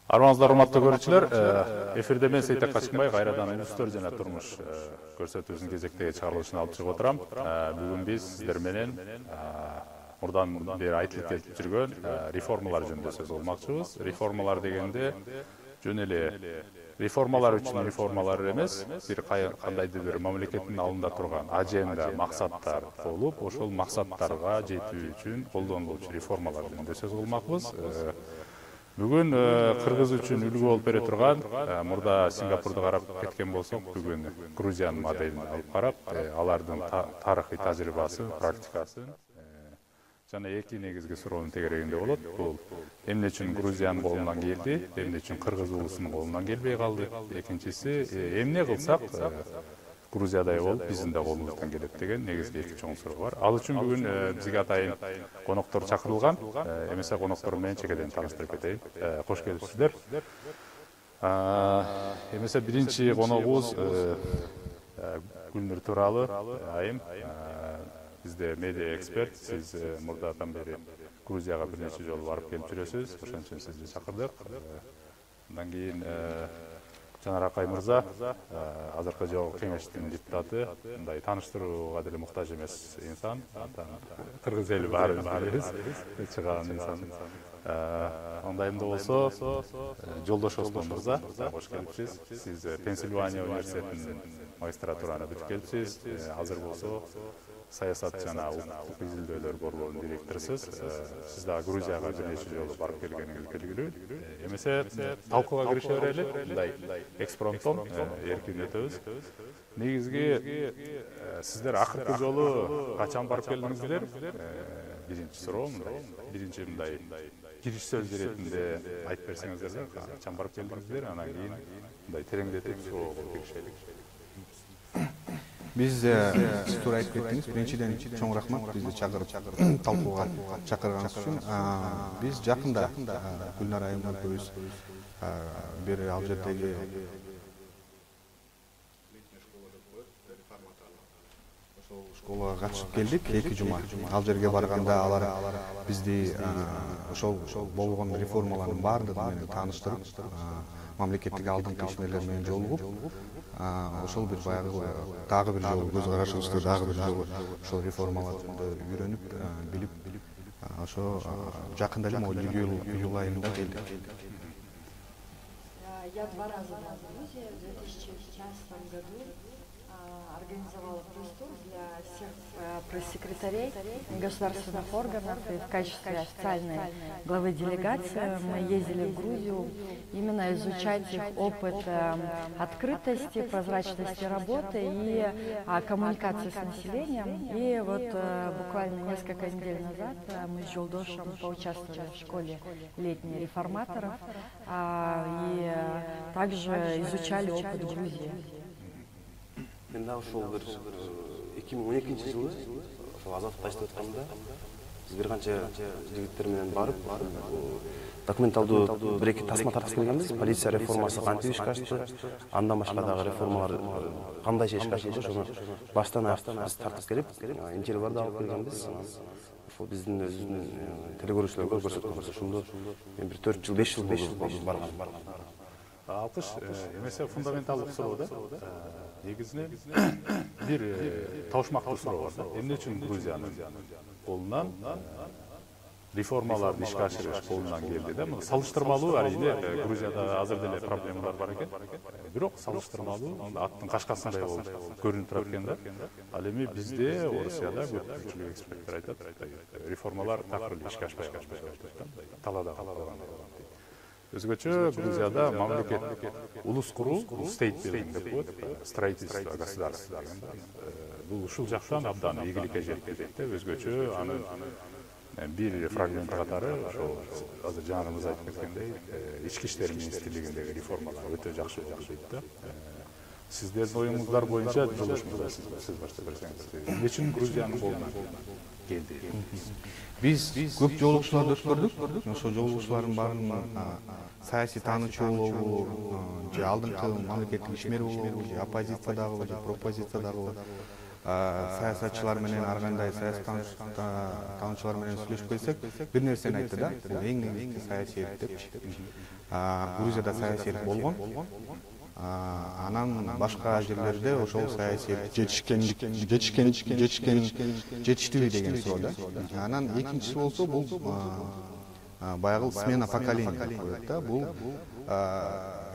Армаңыздар, урматтуу көрүүчүлөр, эфирде мен Сейтек Качкынбай кайрадан Улустөр жана турмуш көрсөтүүсүнүн кезектеги чыгарылышын алып чыгып отурам. Бүгүн биз сиздер менен мурдан бери айтылып келип жүргөн реформалар жөнүндө сөз кылмакчыбыз. Реформалар дегенде жөн эле реформалар үчүн реформалар эмес, бир кандайдыр бир мамлекеттин алдында турган аженда, максаттар болуп, ошол максаттарга жетүү үчүн колдонулуучу реформалар жөнүндө сөз кылмакпыз. Бүгүн Кыргыз үчүн үлгү болуп бере турган, мурда Сингапурду карап кеткен болсок, бүгүн Грузиянын моделин алып карап, алардын тарыхый тажрыйбасы, практикасын жана эки негизги суроонун тегерегинде болот. Бул эмне үчүн Грузиянын колунан келди, эмне үчүн Кыргыз улусунун колунан келбей калды. Экинчиси, эмне кылсак Грузиядай болуп биздин да колубуздан келет деген негизги эки чоң суроо бар. Ал үчүн бүгүн бизге атайын коноктор чакырылган. Эмесе коноктор менен чекеден тааныштырып кетейин. Кош келипсиздер. Эмесе биринчи коногубуз Гүлнур Туралы айым. Бизде медиа эксперт. Сиз мурдадан бери Грузияга бир нече жолу барып келип жүрөсүз. Ошон үчүн сизди чакырдык. Андан кийин Жанаракай мырза, азыркы жогорку кеңештин депутаты, мындай тааныштырууга деле муктаж эмес инсан, кыргыз эли баарыбыз билебиз, чыган инсан. Андайымда болсо, Жолдош Оспон мырза, кош келипсиз. Сиз Пенсильвания университетинин магистратураны бүтүп келипсиз. Азыр болсо саясат жана улуттук изилдөөлөр борборунун директорусуз. Сиз да Грузияга бир нече жолу барып келгениңиз белгилүү. Эмесе талкууга кирише берели, мындай экспромтом эркин өтөбүз. Негизги сиздер акыркы жолу качан барып келдиңиздер? Биринчи суроо мындай. Биринчи мындай кириш сөз иретинде айтып берсеңиздер, качан барып келдиңиздер? Анан кийин мындай тереңдетип суроого киришелик. Biz tуура айтып кеттиңиз. Биринчиден чоң рахмат бизди чакырып талкууга чакырганыңыз үчүн. Биз жакында Гүлнар айымдан көбүз бир ал жердеги школага катышып келдик 2 жума. Ал жерге барганда алар бизди ошол болгон реформалардын баардыгы менен тааныштырып, мамлекеттик алдыңкы ишмерлер менен жолугуп, ошол бир баягы дагы бир жолу көз карашыбызды дагы бир жолу ошол реформалар жөнүндө үйрөнүп, билип, ошо жакында эле могу июль айында келдик. Я 2 раза была в Грузии в 2016 году. Организовала пресс-тур для всех пресс-секретарей государственных органов, и в качестве официальной главы делегации мы ездили в Грузию именно изучать их опыт открытости, прозрачности работы и коммуникации с населением. И вот буквально несколько недель назад мы с Жолдошем поучаствовали в школе летней реформаторов и также изучали опыт Грузии. Мен да ошол бир 2012 жылы ошол Азаттыкта иштеп атканда биз бир канча жигиттер менен барып документалдуу бир-эки тасма тарткысы келгенбиз. Полиция реформасы кантип ишке ашты, андан башка дагы реформалар кандайча ишке ашылды, ошону баштан аяктап биз тарткысы келип, интервьюларды алып келгенбиз. Ошол биздин өзүбүздүн телекөрүүчүлөргө көрсөткөнбүз. Ошондо мен бир 4 жыл, 5 жыл болду барган. Алкыш, эмесе фундаменталдык суроо да. Негизинен бир табышмактуу суроо бар. Эмне үчүн Грузиянын колунан реформаларды ишке ашырыш колунан келди да? Муну салыштырмалуу, арийне Грузияда азыр деле проблемалар бар экен. Бирок салыштырмалуу, аттын кашкасындай болуп көрүнүп турат экен да. Ал эми бизде, Орусияда көпчүлүк эксперттер айтат, реформалар так эле ишке ашпай калды да. Талаада калган. Өзгөчө Грузияда мамлекет улус куруу, state building деп коет, строительство государства деген. Бул ушул жактан абдан ийгиликке жеткизет да. Өзгөчө анын бир фрагменти катары ошол азыр жаныбыз айтып кеткендей, ички иштер министрлигиндеги реформалар өтө жакшы болду дейт да. Сиздердин оюңуздар боюнча Жолдош мырза, сиз баштап берсеңиз. Эмне үчүн Грузиянын колунан келди? Биз көп жолугушууларды өткөрдүк. Ошол жолугушуулардын баарынын саясий таануучу болобу, же алдыңкы мамлекеттик ишмер болобу, же оппозициядагы, же пропозициядагы саясатчылар менен ар кандай саясаттануучулар менен сүйлөшүп келсек, бир нерсени айтты да, бул эң негизги саясий эрк депчи. Грузияда саясий эрк болгон. Анан башка жерлерде ошол саясий жетиштиби деген суроо да. Анан экинчиси болсо бул баягы смена поколения коет да. Бул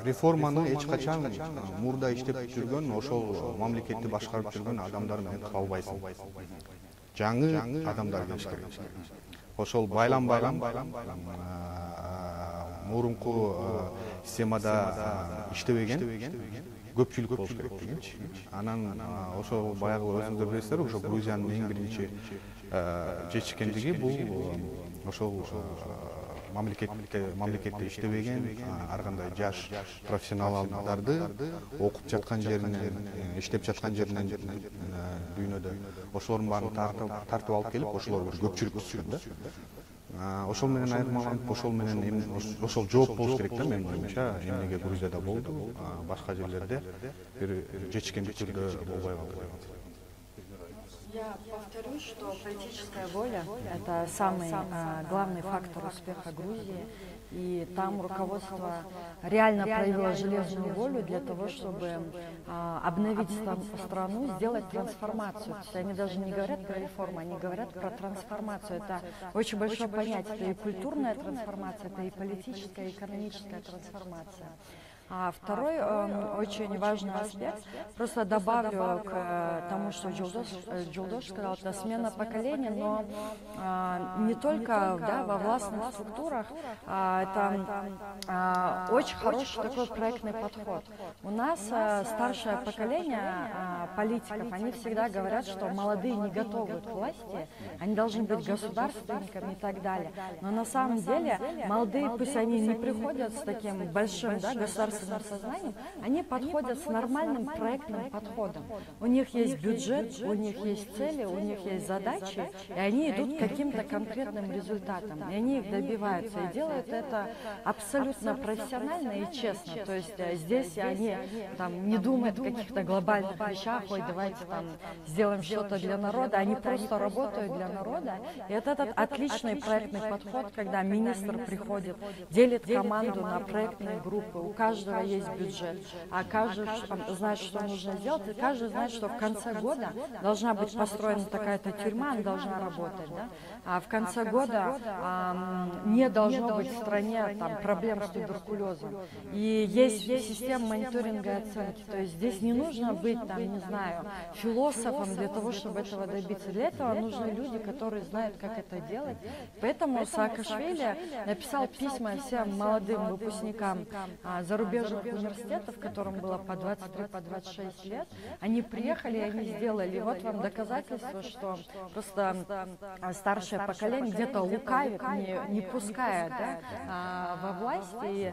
реформаны эч качан мурда иштеп жүргөн, ошол мамлекетти башкарып жүргөн адамдар менен кыла албайсың. Жаңы адамдар келиш керек. Ошол байланбаган мурунку системада иштебеген көпчүлүк болуш керек дегенчи. Анан ошол баягы өзүңүздөр билесиздер, ошо Грузиянын эң биринчи жетишкендиги бул ошол мамлекетте иштебеген ар кандай жаш профессионалдарды окуп жаткан жеринен, иштеп жаткан жеринен дүйнөдө ошолордун баарын тартып алып келип, ошолорго көпчүлүк түшкөн да. Ошол менен айырмаланып, ошол менен ошол жооп болуш керек да, менин оюмча. Эмнеге Грузияда болду, башка жерлерде бир жетишкендик түрдө болбой калды. Я повторюсь, что политическая воля – это самый главный фактор успеха Грузии. И там руководство реально проявило железную волю для того, чтобы обновить страну, сделать трансформацию. То есть они даже не говорят про реформу, они говорят про трансформацию. Это очень большое понятие. Это и культурная трансформация, это и политическая, и экономическая трансформация. А второй очень важный аспект, просто добавлю к тому, что Жолдош сказал, это смена поколения, но не только во властных структурах, это очень хороший такой проектный подход. У нас старшее поколение политиков, они всегда говорят, что молодые не готовы к власти, они должны быть государственниками и так далее. Но на самом деле молодые, пусть они не приходят с таким большим государственным сознанием, они подходят с нормальным проектным подходом. У них есть бюджет, у них есть цели, у них есть задачи, и они идут к каким-то конкретным результатам, и они их добиваются, и делают это абсолютно профессионально и честно. То есть здесь они не думают о каких-то глобальных вещах, ой, давайте сделаем что-то для народа, они просто работают для народа. И это этот отличный проектный подход, когда министр приходит, делит команду на проектные группы, у каждого есть бюджет, а каждый знает, что нужно сделать, и каждый знает, что в конце года должна быть построена такая-то тюрьма, она должна работать, да? А в конце года не должно быть в стране проблем с туберкулезом. И есть система мониторинга и оценки, то есть здесь не нужно быть, не знаю, философом для того, чтобы этого добиться. Для этого нужны люди, которые знают, как это делать. Поэтому Саакашвили написал письма всем молодым выпускникам зарубежных университетов, которым было по 23, по 26 лет. Они приехали, и они сделали. И вот вам доказательство, что просто старшее поколение где-то лукавит, не пускает во власть, и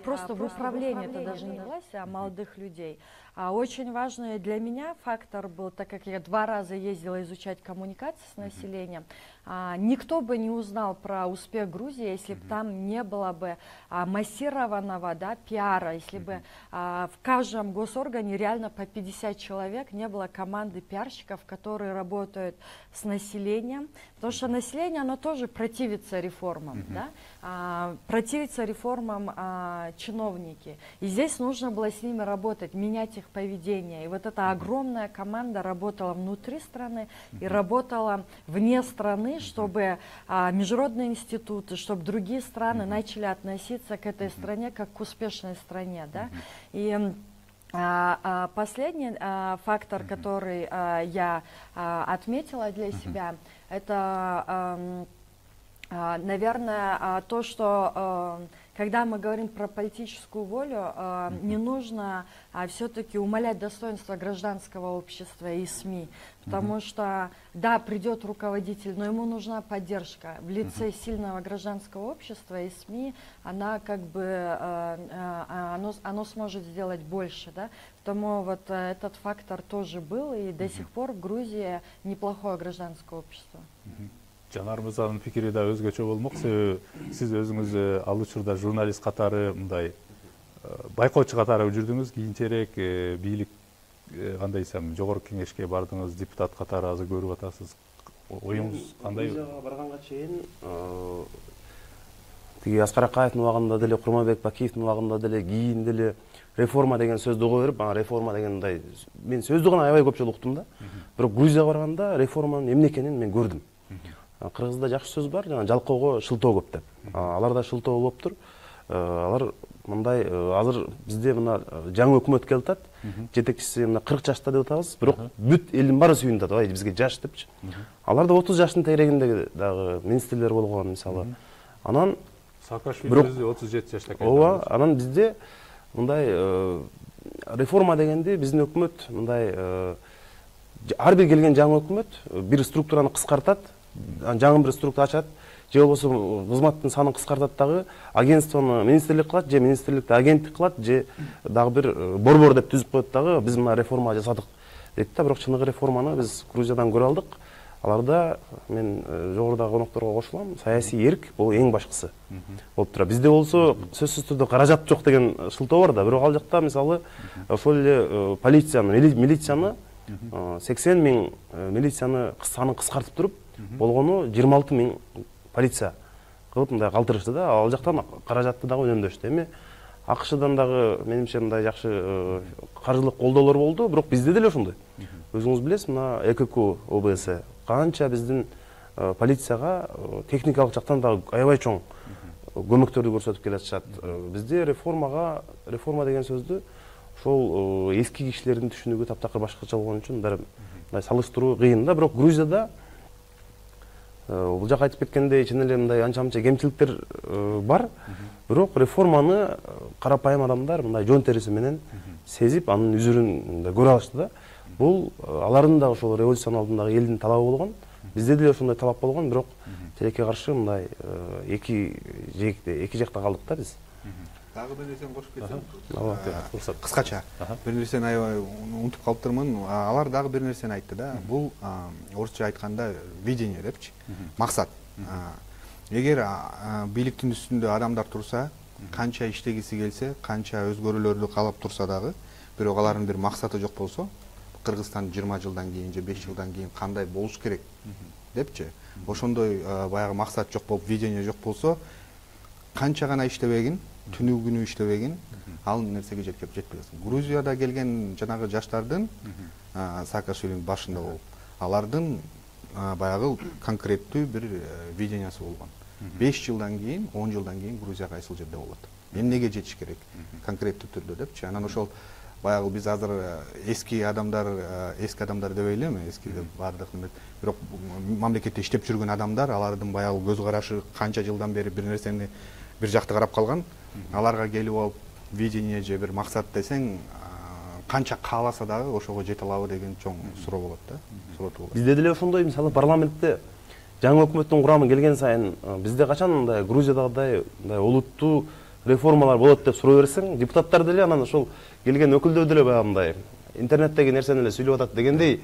просто в управлении, это даже не власть, а молодых людей. Очень важный для меня фактор был, так как я 2 раза ездила изучать коммуникации с населением, никто бы не узнал про успех Грузии, если бы там не было бы массированного пиара, если бы в каждом госоргане реально по 50 человек, не было команды пиарщиков, которые работают с населением, потому что население, оно тоже противится реформам, противится реформам чиновники. И здесь нужно было с ними работать, менять их поведение. И вот эта огромная команда работала внутри страны и работала вне страны, чтобы международные институты, чтобы другие страны начали относиться к этой стране как к успешной стране. Да? И последний фактор, который я отметила для себя, это, наверное, то, что когда мы говорим про политическую волю, не нужно все-таки умалять достоинство гражданского общества и СМИ, потому что, да, придет руководитель, но ему нужна поддержка в лице сильного гражданского общества, и СМИ, она как бы, оно сможет сделать больше, да, потому вот этот фактор тоже был, и до сих пор в Грузии неплохое гражданское общество. Жанар мырзанын пикири да өзгөчө болмок, себеби сиз өзүңүз ал учурда журналист катары мындай байкоочу катары жүрдүңүз, кийинчерээк бийлик кандай десем, жогорку кеңешке бардыңыз, депутат катары азыр көрүп атасыз. Оюңуз кандай? Грузияга барганга чейин тиги Аскар Акаевдин убагында деле, Курманбек Бакиевдин убагында деле, кийин деле реформа деген сөздү уга берип, ана реформа деген мындай, мен сөздү гана аябай көп жолу уктум да. Бирок Грузияга барганда реформанын эмне экенин мен көрдүм. Кыргызда жакшы сөз бар, жана жалкоого шылтоо көп деп. Аларда шылтоо болуптур. Алар мындай азыр бизде мына жаңы өкмөт келип атат. Жетекчиси мына 40 жашта деп атабыз, бирок бүт элдин баары сүйүнүп атат, ай бизге жаш депчи. Аларда 30 жаштын тегерегинде дагы министрлер болгон, мисалы. Анан Саакашвили өзү 37 жашта экен. Ооба, анан бизде мындай реформа дегенде биздин өкмөт мындай ар бир келген жаңы өкмөт бир структураны кыскартат, жаңы бир структура ачат, же болбосо кызматтын санын кыскартат дагы, агентствону министрлик кылат, же министрликти агенттик кылат, же дагы бир борбор деп түзүп коет дагы, биз мына реформа жасадык дейт да. Бирок чыныгы реформаны биз Грузиядан көрө алдык. Аларда мен жогорудагы конокторго кошулам, саясий эрк бул эң башкысы болуп турат. Бизде болсо сөзсүз түрдө каражат жок деген шылтоо бар да, бирок ал жакта мисалы ошол эле полицияны, милицияны 80 миң милицияны санын кыскартып туруп, болгону 26 миң полиция кылып мындай калтырышты да. Ал жактан каражатты дагы үнөмдөштү. Эми АКШдан дагы менимче мындай жакшы каржылык колдоолор болду, бирок бизде деле ошондой. Өзүңүз билесиз, мына ЭКК ОБС канча биздин полицияга техникалык жактан дагы аябай чоң көмөктөрдү көрсөтүп келатышат. Бизде реформа деген сөздү ошол эски кишилердин түшүнүгү таптакыр башкача болгон үчүн мындай салыштыруу кыйын да. Бирок Грузияда бул жака айтып кеткендей чын эле мындай анча-мынча кемчиликтер бар. Бирок реформаны карапайым адамдар мындай жон териси менен сезип, анын үзүрүн көрө алышты да. Бул алардын да ошол революциянын алдындагы элдин талабы болгон. Бизде деле ошондой талап болгон, бирок тилекке каршы мындай эки жакта калдык да биз. Дагы бир нерсени кошуп кетсем. Ооба. Кыскача. Бир нерсени аябай унутуп калыптырмын. Алар дагы бир нерсени айтты да. Бул орусча айтканда видение депчи. Максат. Эгер бийликтин үстүндө адамдар турса, канча иштегиси келсе, канча өзгөрүүлөрдү каалап турса дагы, бирок алардын бир максаты жок болсо, Кыргызстан 20 жылдан кийин же 5 жылдан кийин кандай болуш керек депчи. Ошондой баягы максат жок болуп, видение жок болсо, канча гана иштебегин, түнү күнү иштебегин, ал нерсеге жетпейт. Грузияда келген жанагы жаштардын Саакашвилинин башында болуп, алардын баягы конкреттүү бир видениясы болгон. 5 жылдан кийин, 10 жылдан кийин Грузия кайсыл жерде болот. Эмнеге жетиш керек конкреттүү түрдө депчи. Анан ошол баягы биз азыр эски адамдар деп элем, эски деп баардык неме. Бирок мамлекетте иштеп жүргөн адамдар, алардын баягы көз карашы канча жылдан бери бир нерсени бир жакта карап калган. Аларга келип алып видение же бир максат десең, канча кааласа дагы ошого жете алабы деген чоң суроо болот да. Бизде деле ошондой, мисалы парламентте жаңы өкмөттүн курамы келген сайын бизде качан мындай Грузиядагыдай мындай олуттуу реформалар болот деп суроо берсең, депутаттар деле анан ошол келген өкүлдөр деле баягы мындай интернеттеги нерсени эле сүйлөп атат дегендей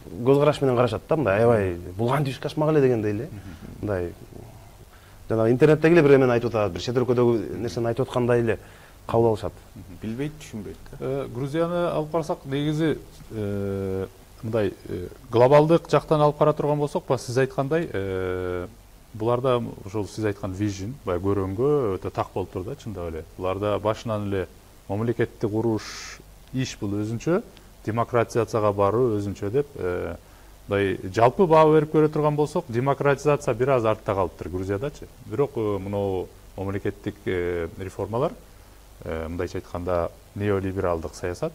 көз караш менен карашат да, мындай аябай бул кантип ишке ашмак эле дегендей эле. Мындай жана интернеттеги эле бир эмени айтып атат, бир чет өлкөдөгү нерсени айтып аткандай эле кабыл алышат. Билбейт, түшүнбөйт. Грузияны алып карасак, негизи мындай глобалдык жактан алып кара турган болсок, сиз айткандай, буларда ошол сиз айткан вижн, баягы көрөнгө өтө так болуп тур да, чындап эле. Буларда башынан эле мамлекетти куруш иш бул өзүнчө, демократизацияга баруу өзүнчө деп, мындай жалпы баа берип көрө турган болсок, демократизация бир аз артта калыптыр Грузиядачы. Бирок мынау мамлекеттик реформалар, мындайча айтканда неолибералдык саясат,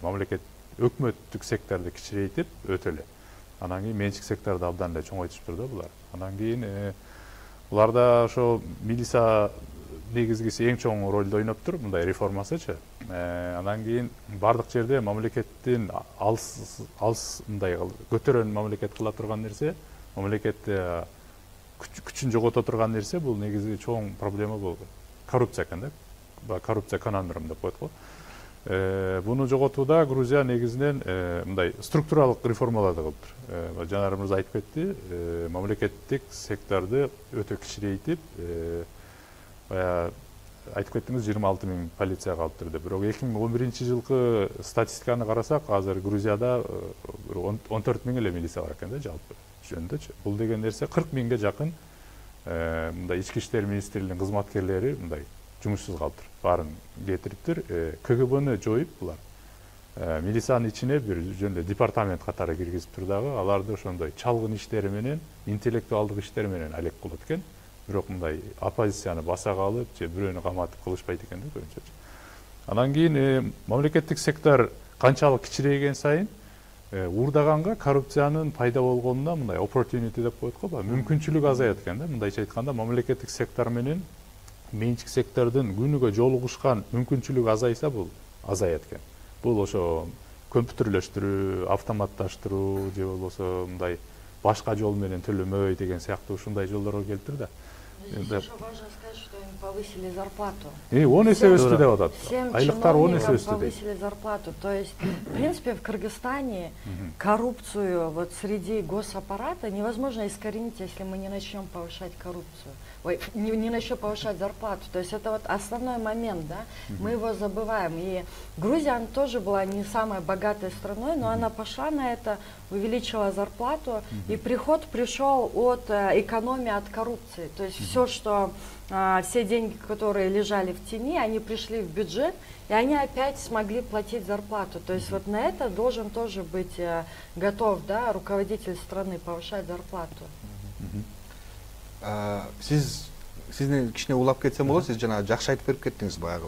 мамлекет өкмөттүк секторду кичирейтип өтө эле. Анан кийин менчик секторду абдан эле чоңойтушуптур да булар. Анан кийин буларда ошо милиция негизгиси эң чоң ролду ойноптур, мындай реформасычы. Анан кийин бардык жерде мамлекеттин алыс мындай көтөрөн мамлекет кыла турган нерсе, мамлекетте күчүн жогото турган нерсе, бул негизи чоң проблема болгон. Коррупция экен да. Коррупция канандырым деп коет го. Буну жоготууда Грузия негизинен мындай структуралык реформаларды кылыптыр. Жанар мырза айтып кетти, мамлекеттик секторду өтө кичирейтип, айтып кеттиңиз 26 000 полиция калыптыр деп. Бирок 2011 жылкы статистиканы карасак, азыр Грузияда 14 000 эле милиция бар экен да жалпы жөнүндөчү. Бул деген нерсе 40 000ге жакын мындай ички иштер министрлигинин кызматкерлери мындай жумушсуз калыптыр. Баарын кетириптир. КГБны жоюп булар милициянын ичине бир жөнүндө департамент катары киргизиптир дагы. Аларды ошондой чалгын иштери менен, интеллектуалдык иштери менен алек кылат экен. Бирок мындай оппозицияны баса калып, же бирөөнү каматып кылышпайт экен да көбүнчө. Анан кийин мамлекеттик сектор канчалык кичирейген сайын уурдаганга коррупциянын пайда болгонуна мындай opportunity деп коет го, мүмкүнчүлүк азаят экен да. Мындайча айтканда, мамлекеттик сектор менен менчик сектордун күнүгө жолугушкан мүмкүнчүлүгү азайса, бул азаят экен. Бул ошо компьютерлөштүрүү, автоматташтыруу же болбосо мындай башка жол менен төлөмөй деген сыяктуу ушундай жолдорго келиптир да. Здесь еще важно сказать, что им повысили зарплату. 10 эсе өстү деп атат. Всем Айлыктар 10 эсе чиновникам өстү дейт. повысили зарплату. То есть, в принципе, в Кыргызстане коррупцию вот среди госаппарата невозможно искоренить, если мы не начнем повышать коррупцию. Ой, не начнем повышать зарплату. То есть это вот основной момент, да, мы его забываем. И Грузия, она тоже была не самой богатой страной, но она пошла на это, увеличила зарплату, и приход пришел от экономии, от коррупции. То есть все, что все деньги, которые лежали в тени, они пришли в бюджет, и они опять смогли платить зарплату. То есть вот на это должен тоже быть готов, да, руководитель страны повышать зарплату. Сизден кичине улап кетсем болот, сиз жана жакшы айтып берип кеттиңиз баягы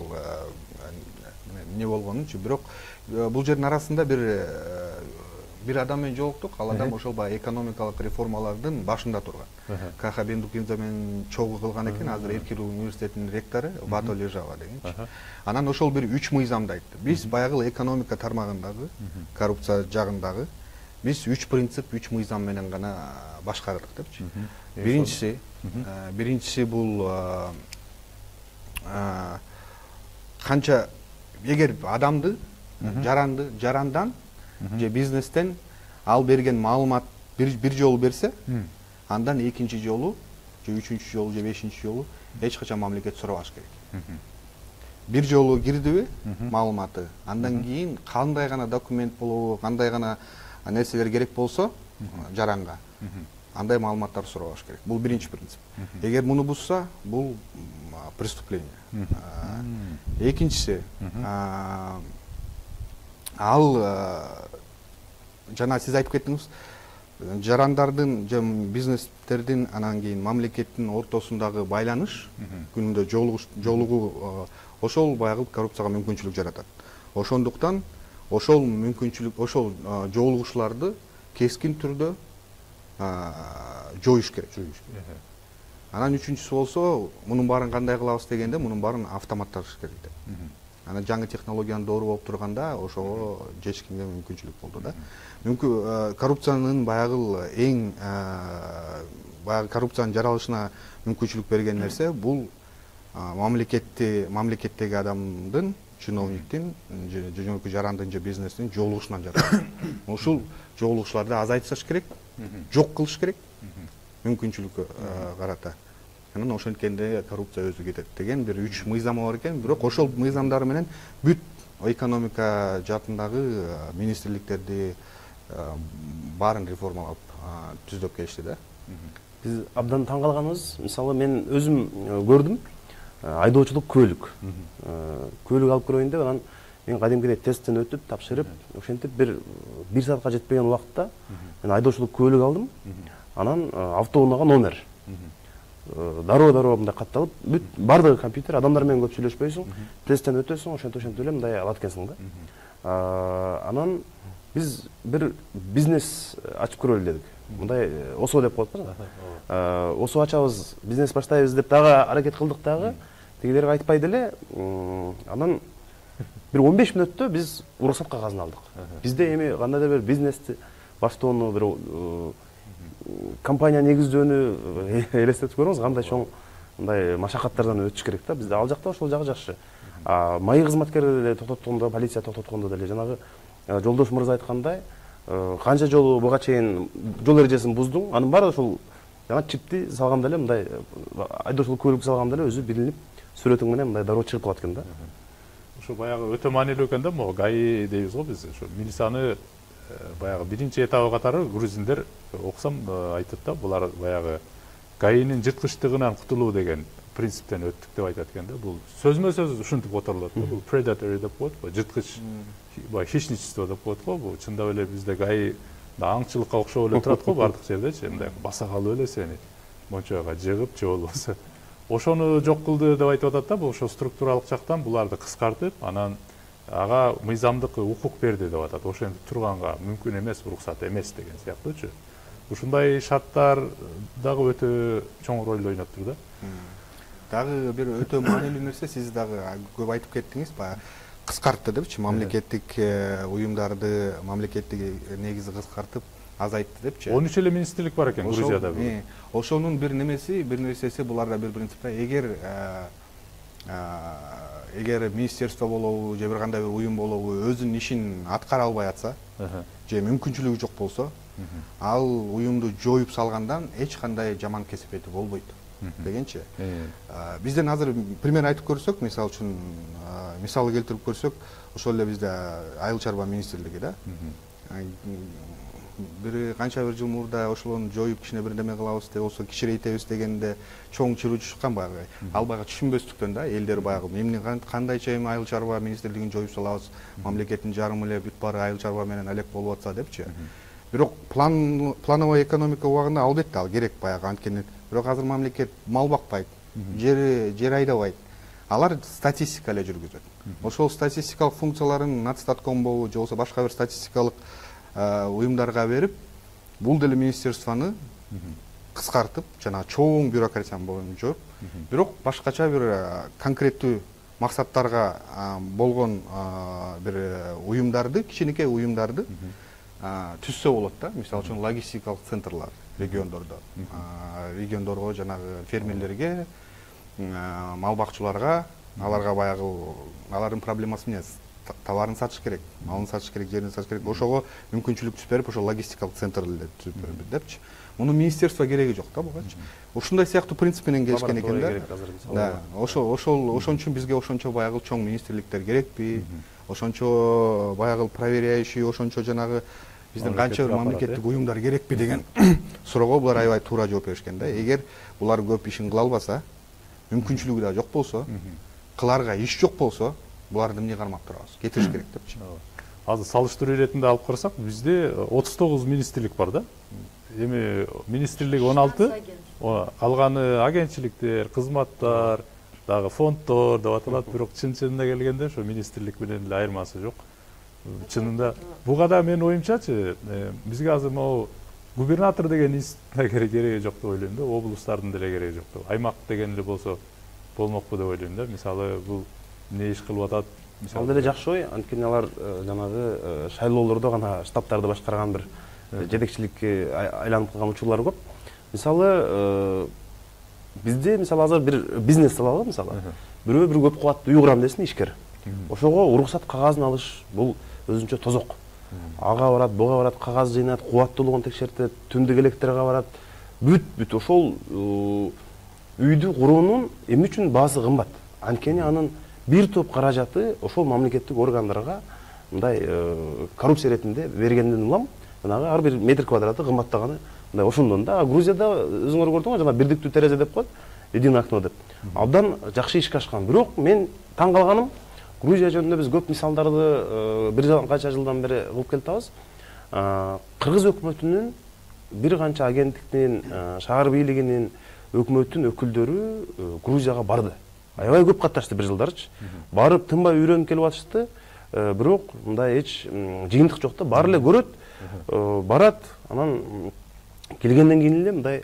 эмне болгонун. Бирок бул жердин арасында бир адам менен жолуктук. Ал адам ошол баягы экономикалык реформалардын башында турган. Каха Бендукинза менен чогуу кылган экен, азыр Эркин университетинин ректору Бато Лежава дегенчи. Анан ошол бир 3 мыйзамды айтты. Биз баягы экономика тармагындагы, коррупция жагындагы биз 3 принцип, 3 мыйзам менен гана башкардык депчи. Биринчиси бул канча эгер адамды жарандан же бизнестен ал берген маалымат бир жолу берсе, андан экинчи жолу же үчүнчү жолу же бешинчи жолу эч качан мамлекет сурабаш керек. Бир жолу кирдиби маалыматы, андан кийин кандай гана документ болобу, кандай гана нерселер керек болсо жаранга, андай маалыматтар сурабаш керек. Бул биринчи принцип. Эгер муну бузса, бул преступление. Экинчиси, ал жана сиз айтып кеттиңиз, жарандардын же бизнестердин анан кийин мамлекеттин ортосундагы байланыш, күнүндө жолугуу ошол баягы коррупцияга мүмкүнчүлүк жаратат. Ошондуктан ошол мүмкүнчүлүк, ошол жолугушууларды кескин түрдө жоюш керек. Анан үчүнчүсү болсо, мунун баарын кандай кылабыз дегенде, мунун баарын автоматташ керек деп. Анан жаңы технологиянын доору болуп турганда ошого жечкенге мүмкүнчүлүк болду да. Коррупциянын баягы эң баягы коррупциянын жаралышына мүмкүнчүлүк берген нерсе бул мамлекеттеги адамдын, чиновниктин, жөнөкөй жарандын же бизнестин жолугушунан жаралат. Ушул жолугушууларды азайтыш керек, жок кылыш керек, мүмкүнчүлүккө карата. Анан ошенткенде коррупция өзү кетет деген бир 3 мыйзамы бар экен. Бирок ошол мыйзамдар менен бүт экономика жаатындагы министрликтерди баарын реформалап түздөп келишти да. Биз абдан таң калганыбыз, мисалы мен өзүм көрдүм, айдоочулук көлүк. Көлүк алып көрөйүн деп, анан мен кадимкидей тесттен өтүп, тапшырып, ошентип бир саатка жетпеген убакытта мен айдоочулук көлүк алдым. Анан автоунаага номер. Дароо мындай катталып, бүт бардыгы компьютер, адамдар менен көп сүйлөшпөйсүң, тесттен өтөсүң, ошентип эле мындай алат экенсиң да. Анан биз бир бизнес ачып көрөлү дедик. Мындай ОСО деп коет да. ОСО ачабыз, бизнес баштайбыз деп дагы аракет кылдык дагы. Тегилерге айтпай деле, анан бир 15 мүнөттө биз уруксат кагазын алдык. Бизде эми кандайдыр бир бизнести баштоону, бир компания негиздөөнү элестетип көрүңүз, кандай чоң мындай машакаттардан өтүш керек да. Бизде ал жакта ошол жагы жакшы. Майы кызматкерлери деле токтоткондо, полиция токтоткондо деле жанагы жолдош мырза айткандай, канча жолу буга чейин жол эрежесин буздуң, анын баары ошол жана чипти салганда эле мындай айдоочулук куйрук салганда эле өзү билинип сүрөтүң менен мындай дароо чыгып калат экен да. Ошо баягы өтө маанилүү экен да, могу ГАИ дейбиз го биз. Ошо милицияны баягы биринчи этабы катары грузиндер окусам айтат да, булар баягы ГАИнин жырткычтыгынан кутулуу деген принциптен өттүк деп айтат экен да. Бул сөзмө сөз ушинтип которулат да. Бул predatory деп коет го, жырткыч, баягы хищничество деп коет го. Бул чындап эле бизде ГАИ аңчылыкка окшоп эле турат го бардык жердечи, мындай баса калып эле сени мончойго жыгып же болбосо ошону жок кылды деп айтып атат да. Бул ошо структуралык жактан буларды кыскартып, анан ага мыйзамдык укук берди деп атат. Ошентип турганга мүмкүн эмес, уруксат эмес деген сыяктуучу. Ушундай шарттар дагы өтө чоң роль ойноп тур да. Дагы бир өтө маанилүү нерсе, сиз дагы көп айтып кеттиңиз, баягы кыскартты депчи, мамлекеттик уюмдарды, мамлекеттик негизи кыскартып азайтты депчи. 13 эле министрлик бар экен Грузияда. Ошонун бир нерсеси буларда бир принципте, эгер министерство болобу же бир кандай бир уюм болобу өзүнүн ишин аткара албай атса, же мүмкүнчүлүгү жок болсо, ал уюмду жоюп салгандан эч кандай жаман кесепети болбойт дегенчи. Бизден азыр пример айтып көрсөк, мисалы үчүн мисалы келтирип көрсөк, ошол эле бизде айыл чарба министрлиги да. Бир канча бир жыл мурда ошолорду жоюп кичине бир неме кылабыз деп болсо, кичирейтебиз дегенде чоң чыруу чыккан баягы. Ал баягы түшүнбөстүктөн да, элдер баягы эмне кандайча эми айыл чарба министрлигин жоюп салабыз, мамлекеттин жарымы эле бүт баары айыл чарба менен алек болуп атса депчи. Бирок плановый экономика убагында албетте ал керек баягы, анткени бирок азыр мамлекет мал бакпайт, жер айдабайт. Алар статистика эле жүргүзөт. Ошол статистикалык функцияларын Нацстаткомбу же болбосо башка бир статистикалык уюмдарга берип, бул деле министерствону кыскартып, жана чоң бюрократияны боюнча, бирок башкача бир конкреттүү максаттарга болгон бир уюмдарды, кичинекей уюмдарды түзсө болот да. Мисалы үчүн логистикалык центрлар региондорго, жанагы фермерлерге, мал бакчыларга, аларга баягы алардын проблемасы эмне? Товарын сатыш керек, малын сатыш керек, жерин сатыш керек. Ошого мүмкүнчүлүк түзүп берип, ошо логистикалык центрлерди түзүп берип депчи. Муну министерство кереги жок да бугачы. Ушундай сыяктуу принцип менен келишкен экен да. Ошол үчүн бизге ошончо баягы чоң министрликтер керекпи? Ошончо баягы проверяющий, ошончо жанагы биздин канча бир мамлекеттик уюмдар керекпи деген суроого булар аябай туура жооп беришкен да. Эгер булар көп ишин кыла албаса, мүмкүнчүлүгү да жок болсо, кыларга иш жок болсо, буларды эмне кармап турабыз? Кетириш керек депчи. Азыр салыштыруу иретинде алып карасак, бизде 39 министрлик бар да. Эми министрлик 16, калганы агентчиликтер, кызматтар, дагы фонддор деп аталат, бирок чын-чынына келгенде ошо министрлик менен эле айырмасы жок. Чынында буга да менин оюмчачы, бизге азыр могу губернатор деген институттун кереги жок деп ойлойм да, облустардын деле кереги жок деп. Аймак деген эле болсо болмокпу деп ойлойм да. Мисалы бул эмне иш кылып атат? Ал деле жакшы ой, анткени алар жанагы шайлоолордо гана штабтарды башкарган бир жетекчиликке айланып калган учурлар көп. Мисалы бизде мисалы азыр бир бизнес салабы, мисалы бирөө бир көп кубаттуу үй курам десин ишкер. Ошого уруксат кагазын алыш бул өзүнчө тозок. Ага барат, буга барат, кагаз жыйнат, кубаттуулугун текшертет, түндүк электрге барат. Бүт ошол үйдү куруунун эмне үчүн баасы кымбат? Анткени анын бир топ каражаты ошол мамлекеттик органдарга мындай коррупция иретинде бергенден улам, жанагы ар бир метр квадраты кымбаттаганы мындай ошондон да. Грузияда өзүңөр көрдүңөр, жана бирдиктүү терезе деп коет, единое окно деп. Абдан жакшы ишке ашкан. Бирок мен таң калганым, Грузия жөнүндө биз көп мисалдарды бир канча жылдан бери кылып келатабыз. Кыргыз өкмөтүнүн бир канча агенттиктин, шаар бийлигинин, өкмөттүн өкүлдөрү Грузияга барды. Аябай көп катташты бир жылдарчы. Барып тынбай үйрөнүп келип атышты. Бирок мындай эч жыйынтык жок да. Баары эле көрөт, барат, анан келгенден кийин эле мындай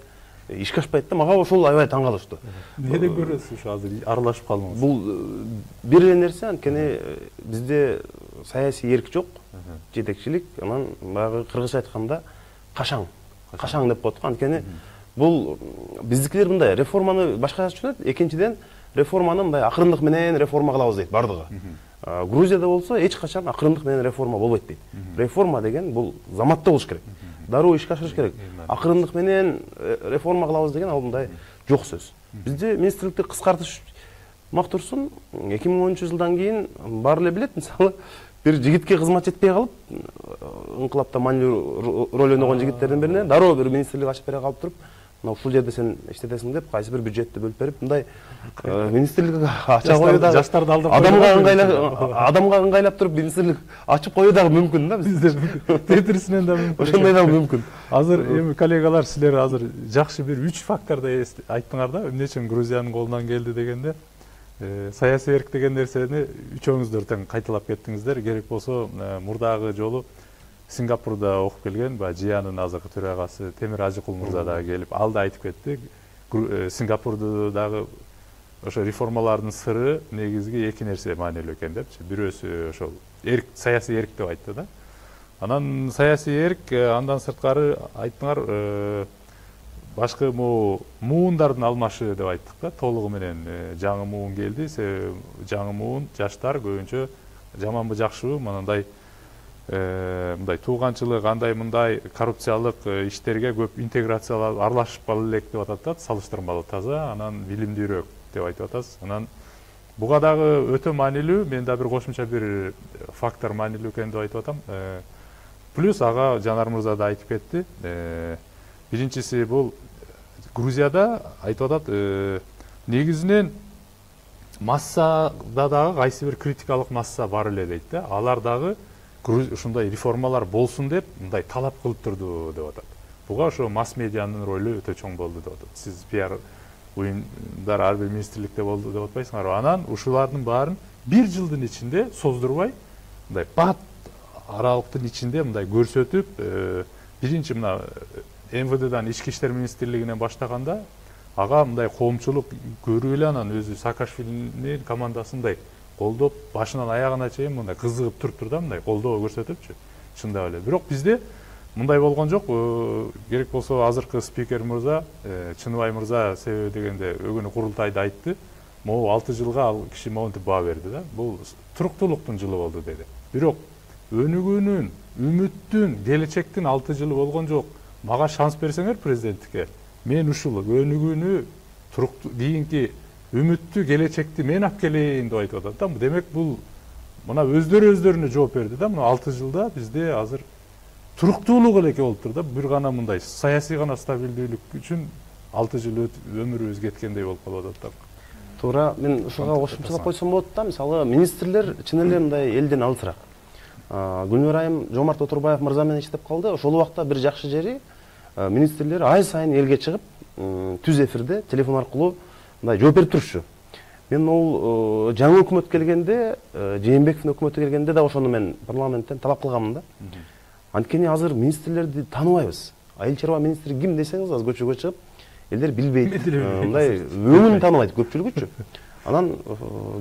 ишке ашпайт да. Мага ошол аябай таң калышты. Эмнеден көрөсүз ушу азыр аралашып калдыңыз? Бул бир эле нерсе, анткени бизде саясий эрк жок, жетекчилик, анан баягы кыргызча айтканда кашаң деп коет го. Анткени бул биздикилер мындай реформаны башкача түшүнөт. Экинчиден реформаны мындай акырындык менен реформа кылабыз дейт бардыгы. Грузияда болсо эч качан акырындык менен реформа болбойт дейт. Реформа деген бул заматта болуш керек. дароо ишке ашырыш керек. Акырындык менен реформа кылабыз деген ал мындай жок сөз. Бизде министрликти кыскартыш мактурсун 2010 жылдан кийин баары эле билет, мисалы бир жигитке кызмат жетпей калып, ыңкылапта маанилүү роль ойногон жигиттердин бирине дароо бир министрлик ачып бере калып туруп, мына ушул жерде сен иштетесиң деп кайсы бир бюджетти бөлүп берип, мындай министрлик ача коюу дагы жаштарды алдап адамга ыңгайлап туруп министрлик ачып коюу дагы мүмкүн да бизде. Тетрисинен да мүмкүн. Ошондой дагы мүмкүн. Азыр эми коллегалар, силер азыр жакшы бир 3 факторду айттыңар да, эмне үчүн Грузиянын колунан келди дегенде, саясий эрк деген нерсени үчөөңүздөр тең кайталап кеттиңиздер. Керек болсо мурдагы жолу Сингапурда окуп келген ЖИАнын азыркы төрагасы Темир Ажыкул мырза дагы келип, ал да айтып кетти. Сингапурдагы ошо реформалардын сыры негизги эки нерсе маанилүү экен депчи. Бирөөсү ошол эрк, саясий эрк деп айтты да. Анан саясий эрк, андан сырткары айттыңар, башкы муундардын алмашы деп айттык да, толугу менен жаңы муун келди. Жаңы муун жаштар көбүнчө жаманбы жакшыбы мындай мындай тууганчылык, андай мындай коррупциялык иштерге көп интеграциялап аралашып кала элек деп атат да, салыштырмалуу таза, анан билимдүүрөөк деп айтып атасыз. Анан буга дагы өтө маанилүү, мен да бир кошумча бир фактор маанилүү экен деп айтып атам. Плюс ага Жанар мырза да айтып кетти. Биринчиси бул Грузияда айтып атат, негизинен массада дагы кайсы бир критикалык масса бар эле дейт да. Алар дагы ушундай реформалар болсун деп мындай талап кылып турду деп атат. Буга ошо масс медианын ролу өтө чоң болду деп атат. Сиз пиар уюмдар ар бир министрликте болду деп атпайсыңарбы? Анан ушулардын баарын бир жылдын ичинде создурбай, мындай бат аралыктын ичинде мындай көрсөтүп, биринчи мына МВДдан ички иштер министрлигинен баштаганда ага мындай коомчулук көрүп эле анан өзү Саакашвилинин командасындай колдоп, башынан аягына чейин мындай кызыгып туруптур да, мындай колдоо көрсөтүпчү. Чындап эле. Бирок бизде мындай болгон жок. Керек болсо азыркы спикер мырза, Чыныбай мырза себеби дегенде өгүнү курултайда айтты. Могу 6 жылга ал киши монтип баа берди да. Бул туруктуулуктун жылы болду деди. Бирок өнүгүүнүн, үмүттүн, келечектин 6 жылы болгон жок. Мага шанс берсеңер президенттикке, мен ушул өнүгүүнү, кийинки үмүттү, келечекти мен алып келейин деп айтып атат да. Демек бул мына өздөрүнө жооп берди да. Мына 6 жылда бизде азыр туруктуулук элеке болуп тур да. Бир гана мындай саясий гана стабилдүүлүк үчүн 6 жыл өмүрүбүз кеткендей болуп калып атат да. Туура, мен ушуга кошумчалап койсом болот да. Мисалы министрлер чын эле мындай элден алысыраак. Гүлнөр Айым Жомарт Отурбаев мырза менен иштеп калды. Ошол убакта бир жакшы жери министрлер ай сайын элге чыгып, түз эфирде телефон аркылуу мындай жооп берип турчу. Мен ол жаңы өкмөт келгенде, Жээнбековдун өкмөтү келгенде да ошону мен парламенттен талап кылганмын да. Анткени азыр министрлерди тааныбайбыз. Айыл чарба министри ким десеңиз, азыр көчөгө чыгып, элдер билбейт. Мындай өңүн тааныбайт көпчүлүгүчү. Анан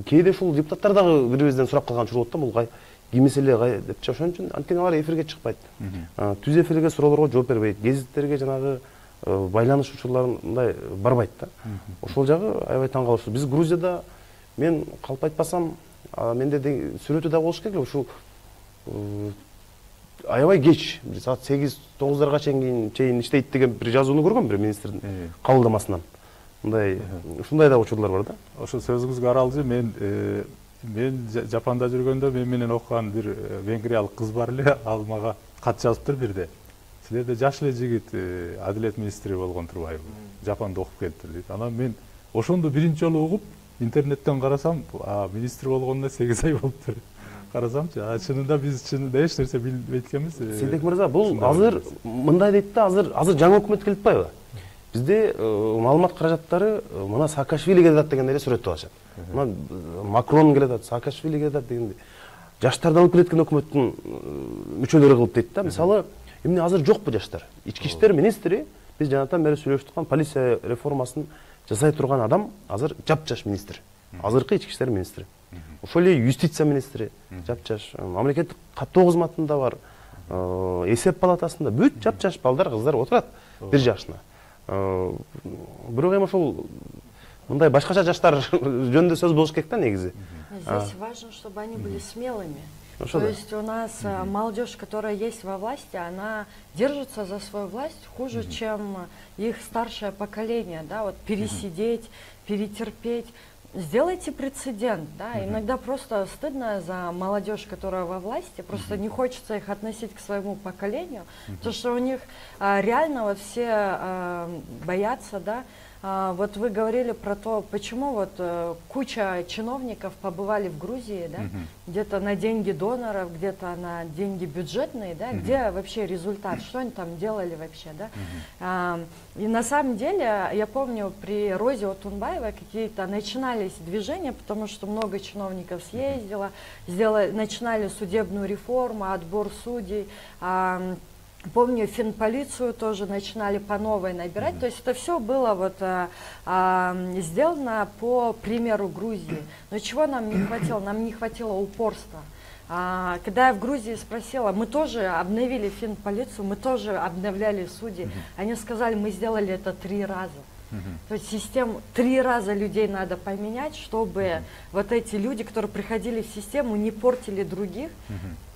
кээде ушул депутаттар дагы бирибизден сурап калган чуру болот да, бул ким эле депчи. Ошон үчүн анткени алар эфирге чыкпайт. Түз эфирге суроолорго жооп бербейт. Гезиттерге жанагы байланыш учурлары мындай барбайт да. Ошол жагы аябай таң калыштуу. Биз Грузияда, мен калп айтпасам, менде сүрөтү да болуш керек. Ушул аябай кеч, саат 8-9дарга чейин иштейт деген бир жазууну көргөм бир министрдин кабылдамасынан. Мындай ушундай да учурлар бар да. Ошо сөзүңүзгө аралжы, мен Жапанда жүргөндө мен менен окуган бир венгриялык кыз бар эле, ал мага кат жазыптыр бирде. Силерде жаш эле жигит адилет министри болгон турбайбы? Жапанда окуп келиптир дейт. Анан мен ошондо биринчи жолу угуп, интернеттен карасам, министр болгонуна 8 ай болуптур. Карасамчы, чынында биз эч нерсе билбейт экенбиз. Сейдек мырза, бул азыр мындай дейт да, азыр жаңы өкмөт келип атпайбы? Бизде маалымат каражаттары мына Саакашвили келет деген эле сүрөттү алышат. Мына Макрон келет, Саакашвили келет дегенде жаштарды алып келеткен өкмөттүн мүчөлөрү кылып дейт да. Мисалы, эмне азыр жокпу жаштар? Ички иштер министри, биз жанатан бери сүйлөшүп аткан полиция реформасын жасай турган адам азыр жапжаш министр. Азыркы ички иштер министри. Ошол эле юстиция министри жапжаш, мамлекеттик каттоо кызматында бар, эсеп палатасында бүт жапжаш балдар, кыздар отурат бир жашына. Бирок эми ошол мындай башкача жаштар жөнүндө сөз болуш керек да негизи. Здесь важно, чтобы они были смелыми. То есть у нас молодежь, которая есть во власти, она держится за свою власть хуже, чем их старшее поколение, да, вот пересидеть, перетерпеть. Сделайте прецедент, да, иногда просто стыдно за молодежь, которая во власти, просто не хочется их относить к своему поколению, потому что у них реально вот все боятся, да. Вот вы говорили про то, почему вот куча чиновников побывали в Грузии, да, где-то на деньги доноров, где-то на деньги бюджетные, да, где вообще результат, что они там делали вообще, да. И на самом деле, я помню, при Розе Отунбаевой какие-то начинались движения, потому что много чиновников съездило, начинали судебную реформу, отбор судей. Помню, финполицию тоже начинали по новой набирать. То есть это все было вот сделано по примеру Грузии. Но чего нам не хватило? Нам не хватило упорства. Когда я в Грузии спросила, мы тоже обновили финполицию, мы тоже обновляли судей. Они сказали, мы сделали это 3 раза. То есть систему 3 раза людей надо поменять, чтобы вот эти люди, которые приходили в систему, не портили других.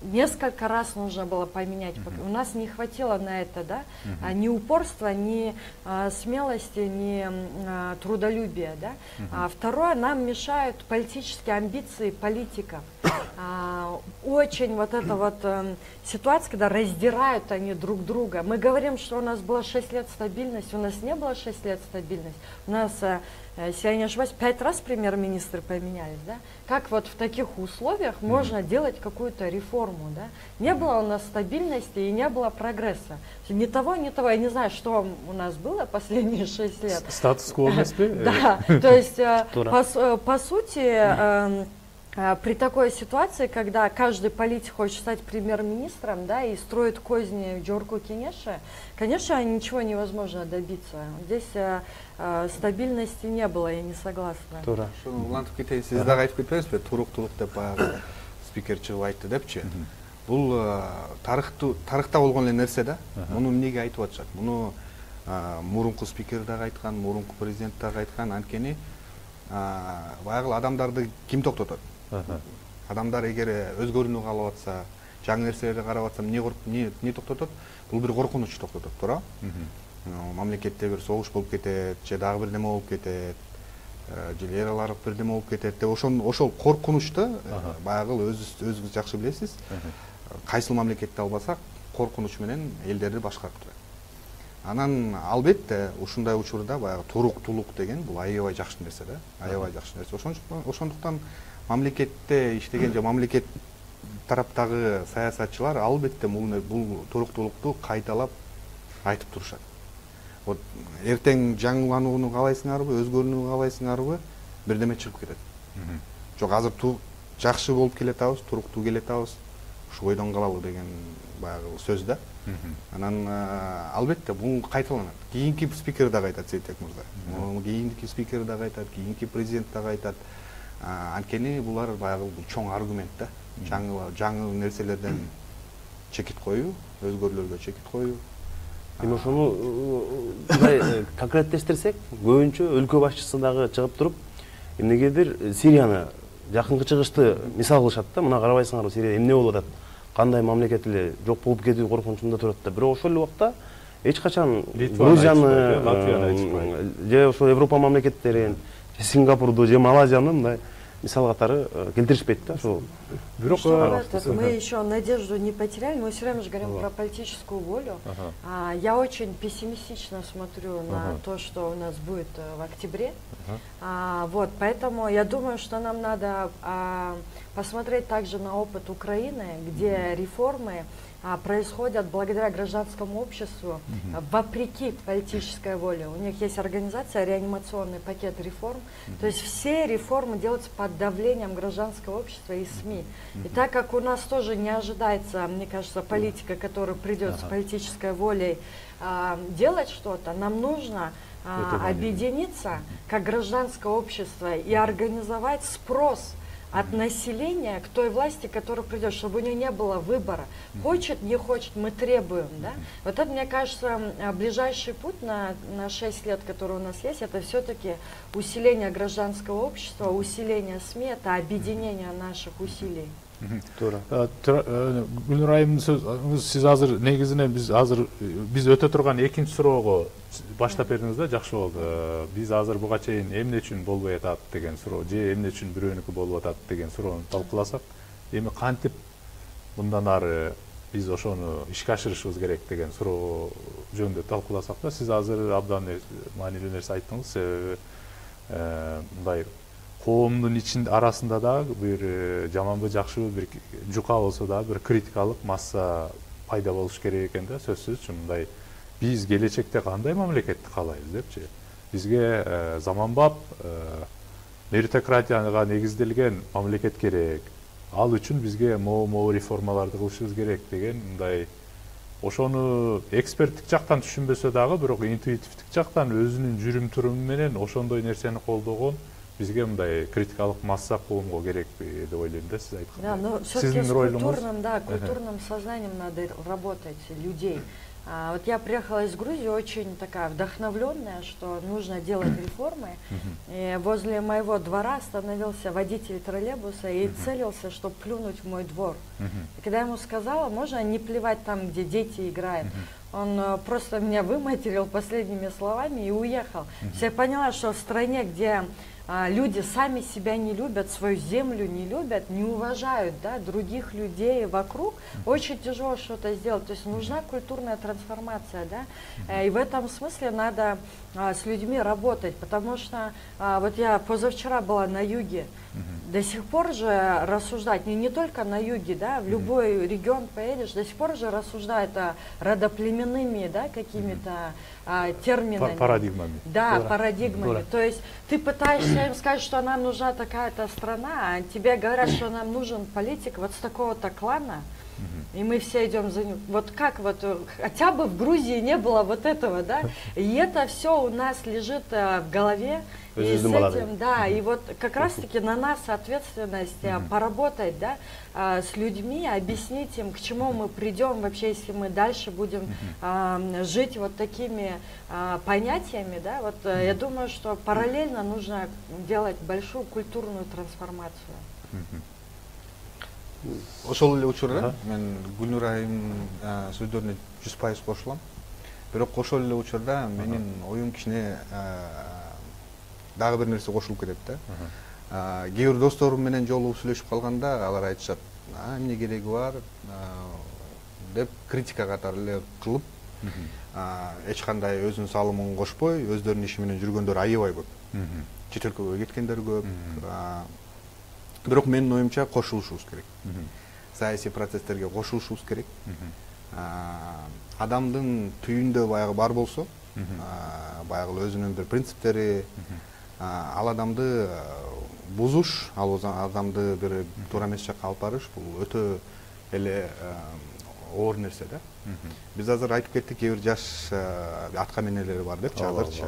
Несколько раз нужно было поменять. У нас не хватило на это, да, ни упорства, ни смелости, ни трудолюбия, да. Второе, нам мешают политические амбиции политиков. Очень вот эта вот ситуация, когда раздирают они друг друга. Мы говорим, что у нас было 6 лет стабильности, у нас не было 6 лет стабильности. У нас, если я не ошибаюсь, 5 раз премьер-министры поменялись, да? Как вот в таких условиях можно делать какую-то реформу, да? Не было у нас стабильности и не было прогресса. Ни того, ни того. Я не знаю, что у нас было последние 6 лет. Статус-кво, да, то есть, по сути, при такой ситуации, когда каждый политик хочет стать премьер-министром, да, и строит козни Джорку Кенеше, конечно, ничего невозможно добиться. Здесь стабильности не было, я не согласна. Улантып кетейин, сиз дагы айтып кетпеңизби, туруктулук деп баягы спикер чыгып айтты депчи. Бул тарыхта болгон эле нерсе да. Муну эмнеге айтып атышат? Муну мурунку спикер дагы айткан, мурунку президент дагы айткан, анткени баягы адамдарды ким токтотот? Адамдар эгер өзгөрүүнү каалап атса, жаңы нерселерди карап атса, эмне токтотот? Бул бир коркунуч токтотот, туура? Мамлекетте бир согуш болуп кетет, же дагы бир неме болуп кетет, же эл аралык бир неме болуп кетет деп ошол коркунучта баягы өзүңүз жакшы билесиз. Кайсыл мамлекетти албасак, коркунуч менен элдерди башкарып турат. Анан албетте ушундай учурда баягы туруктулук деген бул аябай жакшы нерсе да, аябай жакшы нерсе. Ошондуктан мамлекетте иштеген же мамлекет тараптагы саясатчылар албетте бул туруктулукту кайталап айтып турушат. Вот эртең жаңыланууну каалайсыңарбы, өзгөрүүнү каалайсыңарбы, бирдеме чыгып кетет. Жок, азыр жакшы болуп келатабыз, туруктуу келатабыз, ушу бойдон калалы деген баягы сөз да. Анан албетте бул кайталанат. Кийинки спикер дагы айтат, Сейтек мырза. Кийинки спикер дагы айтат, кийинки президент дагы айтат. Анткени булар баягы чоң аргумент да. Жаңы нерселерден чекит коюу, өзгөрүүлөргө чекит коюу. Эми ошону конкреттештирсек, көбүнчө өлкө башчысы дагы чыгып туруп, эмнегедир Сирияны жакынкы чыгышты мисал кылышат да. Мына карабайсыңарбы, Сирия эмне болуп атат? Кандай мамлекет эле жок болуп кетүү коркунучунда турат да. Бирок ошол эле убакта эч качан Грузияны, же ошо Европа мамлекеттерин, же Сингапурду, же Малайзияны мындай мисал катары келтиришпейт да. Ошол бирок мы еще надежду не потеряли, мы все время же говорим про политическую волю. Я очень пессимистично смотрю на то, что у нас будет в октябре. Вот, поэтому я думаю, что нам надо посмотреть также на опыт Украины, где реформы происходят благодаря гражданскому обществу, вопреки политической воле. У них есть организация, реанимационный пакет реформ. То есть все реформы делаются под давлением гражданского общества и СМИ. И так как у нас тоже не ожидается, мне кажется, политика, которая придет с политической волей делать что-то, нам нужно объединиться как гражданское общество и организовать спрос от населения к той власти, которая придет, чтобы у нее не было выбора. Хочет, не хочет, мы требуем. Да? Вот это, мне кажется, ближайший путь на 6 лет, который у нас есть, это все-таки усиление гражданского общества, усиление СМИ, это объединение наших усилий. Туура. Гүлнур айымдын сөзү сиз азыр негизинен биз өтө турган экинчи суроого баштап бердиңиз да, жакшы болду. Биз азыр буга чейин эмне үчүн болбой атат деген суроо же эмне үчүн бирөөнүкү болуп атат деген суроону талкууласак, эми кантип мындан ары биз ошону ишке ашырышыбыз керек деген суроо жөнүндө талкууласак да, сиз азыр абдан маанилүү нерсе айттыңыз. Себеби мындай коомдун арасында дагы бир жаманбы жакшыбы бир жука болсо дагы бир критикалык масса пайда болуш керек экен да, сөзсүз. Мындай биз келечекте кандай мамлекетти каалайбыз депчи. Бизге заманбап меритократияга негизделген мамлекет керек. Ал үчүн бизге могу реформаларды кылышыбыз керек деген мындай ошону эксперттик жактан түшүнбөсө дагы, бирок интуитивдик жактан өзүнүн жүрүм-туруму менен ошондой нерсени колдогон бизге мындай критикалык масса коомго керек деп ойлойм да, сиз айткандай. Да, но все-таки с культурным сознанием надо работать людей. Вот я приехала из Грузии очень такая вдохновленная, что нужно делать реформы. И возле моего двора остановился водитель троллейбуса и целился, чтобы плюнуть в мой двор. И когда я ему сказала, можно не плевать там, где дети играют, он просто меня выматерил последними словами и уехал. Я поняла, что в стране, где люди сами себя не любят, свою землю не любят, не уважают, да, других людей вокруг, очень тяжело что-то сделать. То есть нужна культурная трансформация, да, и в этом смысле надо с людьми работать, потому что вот я позавчера была на юге, до сих пор же рассуждать, не только на юге, да, в любой регион поедешь, до сих пор же рассуждают родоплеменными, да, какими-то терминами. Парадигмами. Да, парадигмами. То есть ты пытаешься им сказать, что нам нужна такая-то страна, а тебе говорят, что нам нужен политик вот с такого-то клана, и мы все идем за ним. Вот как вот, хотя бы в Грузии не было вот этого, да, и это все у нас лежит в голове, и с этим, да, и вот как раз-таки на нас ответственность поработать, да, с людьми, объяснить им, к чему мы придем вообще, если мы дальше будем жить вот такими понятиями, да, вот я думаю, что параллельно нужно делать большую культурную трансформацию. Ошол эле учурда мен Гүлнур айымдын сөздөрүнө 100% кошулам. Бирок ошол эле учурда менин оюм кичине дагы бир нерсе кошулуп кетет да. Кээ бир досторум менен жолугуп сүйлөшүп калганда алар айтышат, эмне кереги бар деп критика катары эле кылып, эч кандай өзүнүн салымын кошпой, өздөрүнүн иши менен жүргөндөр аябай көп. Чет өлкөгө кеткендер көп. Бирок менин оюмча кошулушубуз керек. Саясий процесстерге кошулушубуз керек. Адамдын түйүндө баягы бар болсо, баягы өзүнүн бир принциптери, ал адамды бузуш, ал адамды бир туура эмес жакка алып барыш, бул өтө эле оор нерсе да. Биз азыр айтып кеттик, кээ бир жаш атка менелери бар депчи азырчы.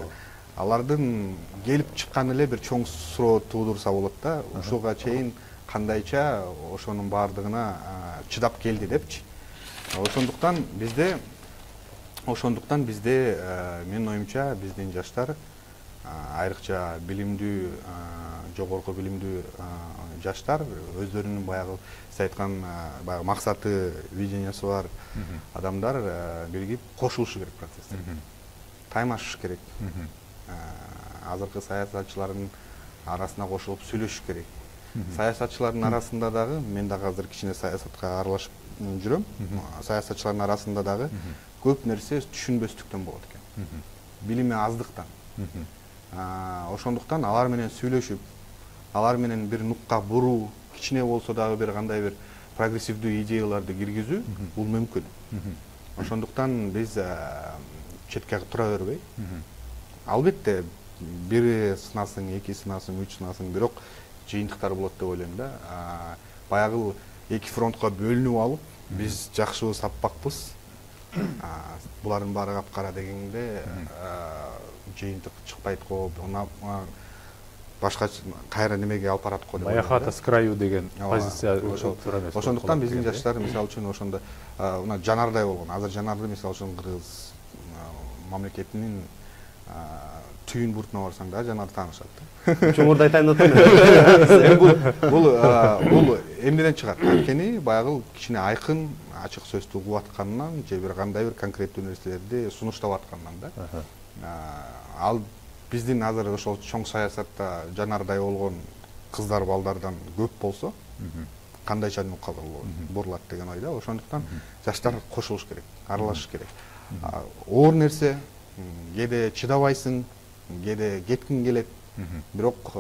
Алардын келип чыкканы эле бир чоң суроо туудурса болот да. Ушуга чейин кандайча ошонун баардыгына чыдап келди депчи. Ошондуктан бизде менин оюмча биздин жаштар, айрыкча билимдүү, жогорку билимдүү жаштар өздөрүнүн баягы сиз айткан баягы максаты, видениясы бар адамдар биригип кошулушу керек процесстерге. Таймашыш керек. Азыркы саясатчылардын арасына кошулуп сүйлөшүш керек. Саясатчылардын арасында дагы, мен дагы азыр кичине саясатка аралашып жүрөм. Саясатчылардын арасында дагы көп нерсе түшүнбөстүктөн болот экен. Билими аздыктан. Ошондуктан алар менен сүйлөшүп, алар менен бир нукка буруу, кичине болсо дагы бир кандай бир прогрессивдүү идеяларды киргизүү бул мүмкүн. Ошондуктан биз четке тура бербей, албетте бири сынасың, эки сынасың, үч сынасың, бирок жыйынтыктар болот деп ойлойм да. Баягы эки фронтко бөлүнүп алып, биз жакшыбыз саппакпыз, булардын баары капкара дегенде жыйынтык чыкпайт го, башка кайра немеге алып барат го деп. Баяхата с краю деген позиция туура эмес. Ошондуктан биздин жаштар мисалы үчүн ошондо жанардай болгон. Азыр жанарды мисалы үчүн Кыргыз мамлекетинин түйін бұртына барсаң да жанар таанышат. Чоңурда айтайын деп атам. Бул эмнеден чыгат? Анткени баягы кичине айкын, ачык сөздү угуп атканынан же бир кандай бир конкреттүү нерселерди сунуштап атканынан да. Ал биздин азыр ошол чоң саясатта жанардай болгон кыздар балдардан көп болсо, кандайча бурулат деген ойда. Ошондуктан жаштар кошулуш керек, аралашыш керек. Оор нерсе, кээде чыдабайсың, кээде кеткиң келет. Бирок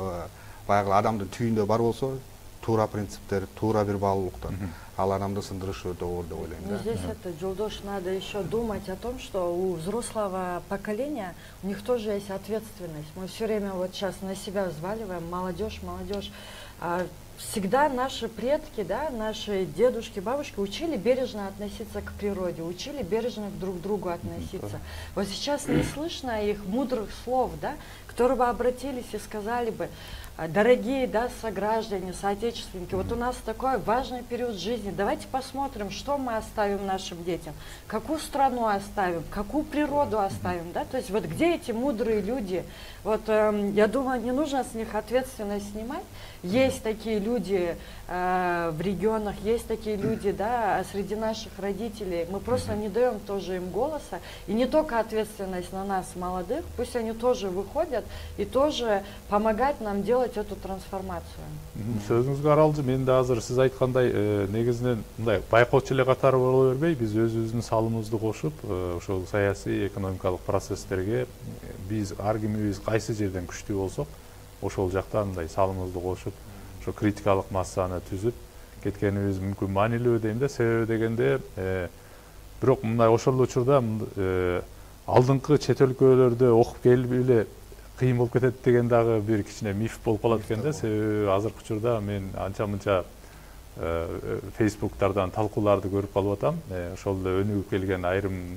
баягы адамдын түйүндө бар болсо, туура принциптер, туура бир баалуулуктар, ал адамды сындырышы өтө оор деп ойлойм. Но здесь это, Жолдош, надо еще думать о том, что у взрослого поколения, у них тоже есть ответственность. Мы все время вот сейчас на себя взваливаем, молодежь. Всегда наши предки, да, наши дедушки, бабушки учили бережно относиться к природе, учили бережно друг к другу относиться. Вот сейчас не слышно их мудрых слов, да, которые бы обратились и сказали бы: дорогие, да, сограждане, соотечественники, вот у нас такой важный период жизни, давайте посмотрим, что мы оставим нашим детям, какую страну оставим, какую природу оставим, да, то есть вот где эти мудрые люди, вот я думаю, не нужно с них ответственность снимать. Есть такие люди в регионах, есть такие люди, да, среди наших родителей. Мы просто не даем тоже им голоса. И не только ответственность на нас, молодых, пусть они тоже выходят и тоже помогают нам делать эту трансформацию. Сөзіңізге аралды, мен де азыр сіз айтқандай негізінен байқаушылар эле катары боло бербей, біз өзіміздің салымызды кошуп, ошол саясий, экономикалык процесстерге биз ар кимибиз кайсы жерден күчтүү болсок, ошол жакта мындай салымыбызды кошуп, ошо критикалык массаны түзүп кеткенибиз мүмкүн маанилүү дейм да. Себеби дегенде бирок мындай ошол учурда алдыңкы чет өлкөлөрдө окуп келип эле кыйын болуп кетет деген дагы бир кичине миф болуп калат экен да. Себеби азыркы учурда мен анча мынча фейсбуктардан талкууларды көрүп калып атам. Ошол эле өнүгүп келген айрым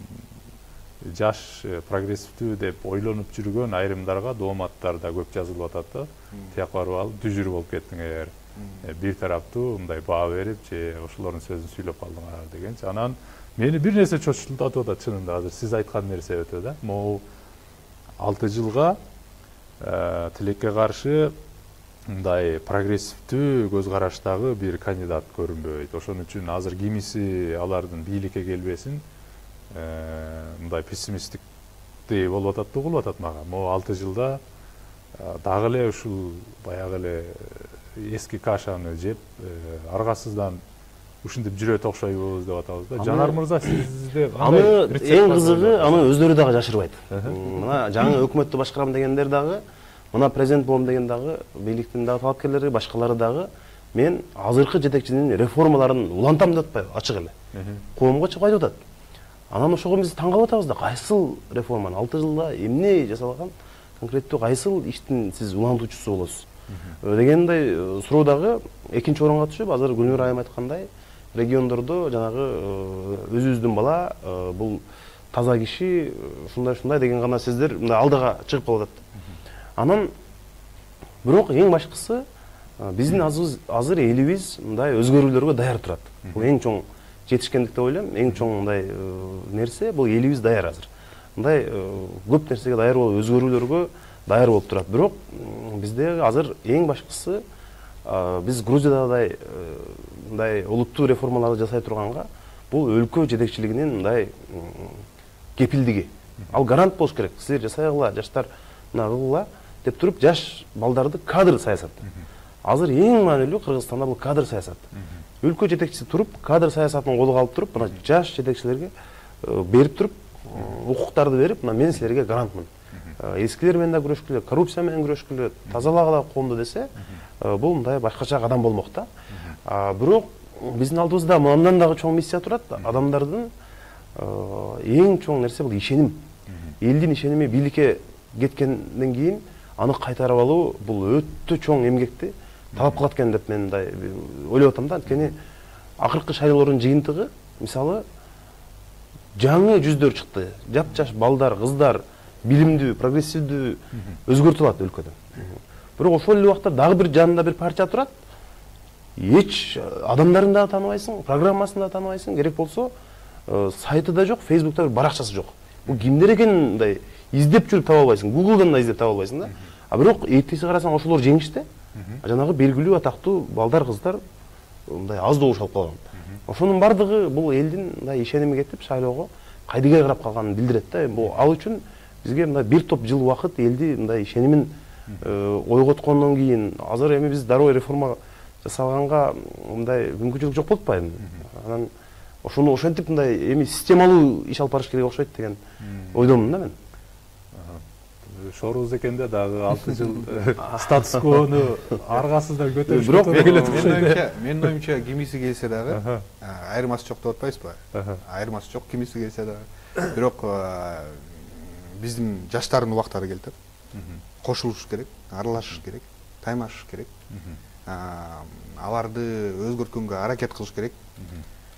жаш прогрессивдүү деп ойлонуп жүргөн айрымдарга дооматтар да көп жазылып атат да. Тияк барып алып дүжүр болуп кеттиң эгер бир тараптуу мындай баа берип же ошолордун сөзүн сүйлөп калдыңар дегенчи. Анан мени бир нерсе чочултатып атат чынында, азыр сиз айткан нерсе өтө да. Могу 6 жылга тилекке каршы мындай прогрессивдүү көз караштагы бир кандидат көрүнбөйт. Ошон үчүн азыр кимиси алардын бийликке келбесин мындай пессимисттик болуп атат да, угулуп атат мага. Могу 6 жылда дагы эле ушул баягы эле эски кашаны жеп аргасыздан ушинтип жүрөт окшойбуз деп атабыз да. Жанар мырза, сизде аны эң кызыгы, аны өздөрү дагы жашырбайт. Мына жаңы өкмөттү башкарам дегендер дагы, мына президент болом деген дагы, бийликтин дагы талапкерлери, башкалары дагы мен азыркы жетекчинин реформаларын улантам деп атпайбы, ачык эле. Коомго чыгып айтып атат. Анан ошого биз таң калып атабыз да, кайсыл реформаны 6 жылда эмне жасалган, конкреттүү кайсыл иштин сиз улантуучусу болосуз дегендей суроо дагы экинчи орунга түшүп, азыр Гүлнур айым айткандай, региондордо жанагы өзүбүздүн бала, бул таза киши, ушундай деген гана сөздөр мындай алдыга чыгып калып атат. Анан бирок эң башкысы биздин азыр элибиз мындай өзгөрүүлөргө даяр турат. Бул эң чоң жетишкендик деп ойлойм. Эң чоң мындай нерсе бул элибиз даяр азыр. Мындай көп нерсеге даяр болуп, өзгөрүүлөргө даяр болуп турат. Бирок бизде азыр эң башкысы биз Грузиядай мындай олуттуу реформаларды жасай турганга бул өлкө жетекчилигинин мындай кепилдиги. Ал гарант болуш керек. Силер жасайгыла, жаштар мына кылгыла деп туруп, жаш балдарды кадр саясат. Азыр эң маанилүү Кыргызстанда бул кадр саясат. Өлкө жетекчиси туруп, кадр саясатын колго алып туруп, мына жаш жетекчилерге берип туруп, укуктарды берип, мына мен силерге гарантмын. Эскилер менен да күрөшкүлө, коррупция менен күрөшкүлө, тазалагыла коомду десе, бул мындай башкача кадам болмок да. Бирок биздин алдыбызда мындан дагы чоң миссия турат. Адамдардын эң чоң нерсе бул ишеним. Элдин ишеними бийликке кеткенден кийин аны кайтарып алуу бул өтө чоң эмгекти талап кылат экен деп мен мындай ойлоп атам да. Анткени акыркы шайлоолордун жыйынтыгы, мисалы, жаңы жүздөр чыкты. Жап-жаш балдар, кыздар, билимдүү, прогрессивдүү өзгөртүп атат өлкөдө. Бирок ошол эле убакта дагы бир жанында бир партия турат. Эч адамдарын да тааныбайсың, программасын да тааныбайсың, керек болсо сайты да жок, Фейсбукта бир баракчасы жок. Бул кимдер экенин мындай издеп жүрүп таба албайсың, Google'дан да издеп таба албайсың да. А бирок эртеси карасаң ошолор жеңиште. Жанагы белгилүү атактуу балдар, кыздар мындай аз добуш алып калган. Ошонун бардыгы бул элдин мындай ишеними кетип шайлоого кайдыгер карап калганын билдирет да. Бул ал үчүн бизге мындай бир топ жыл убакыт элди мындай ишенимин ойготкондон кийин азыр эми биз дароо реформа жасалганга мындай мүмкүнчүлүк жок болуп атпайбы? Анан ошону ошентип мындай эми системалуу иш алып барыш керек окшойт деген ойдомун да мен. Шорубуз экенде дагы 6 жыл статус-квону аргасыздан көтөрүш. Бирок менин оюмча кимиси келсе дагы айырмасы жок деп атпайсызбы? Айырмасы жок кимиси келсе дагы. Бирок биздин жаштардын убактары келди. Кошулуш керек, аралашыш керек, таймашыш керек. Аларды өзгөрткөнгө аракет кылыш керек.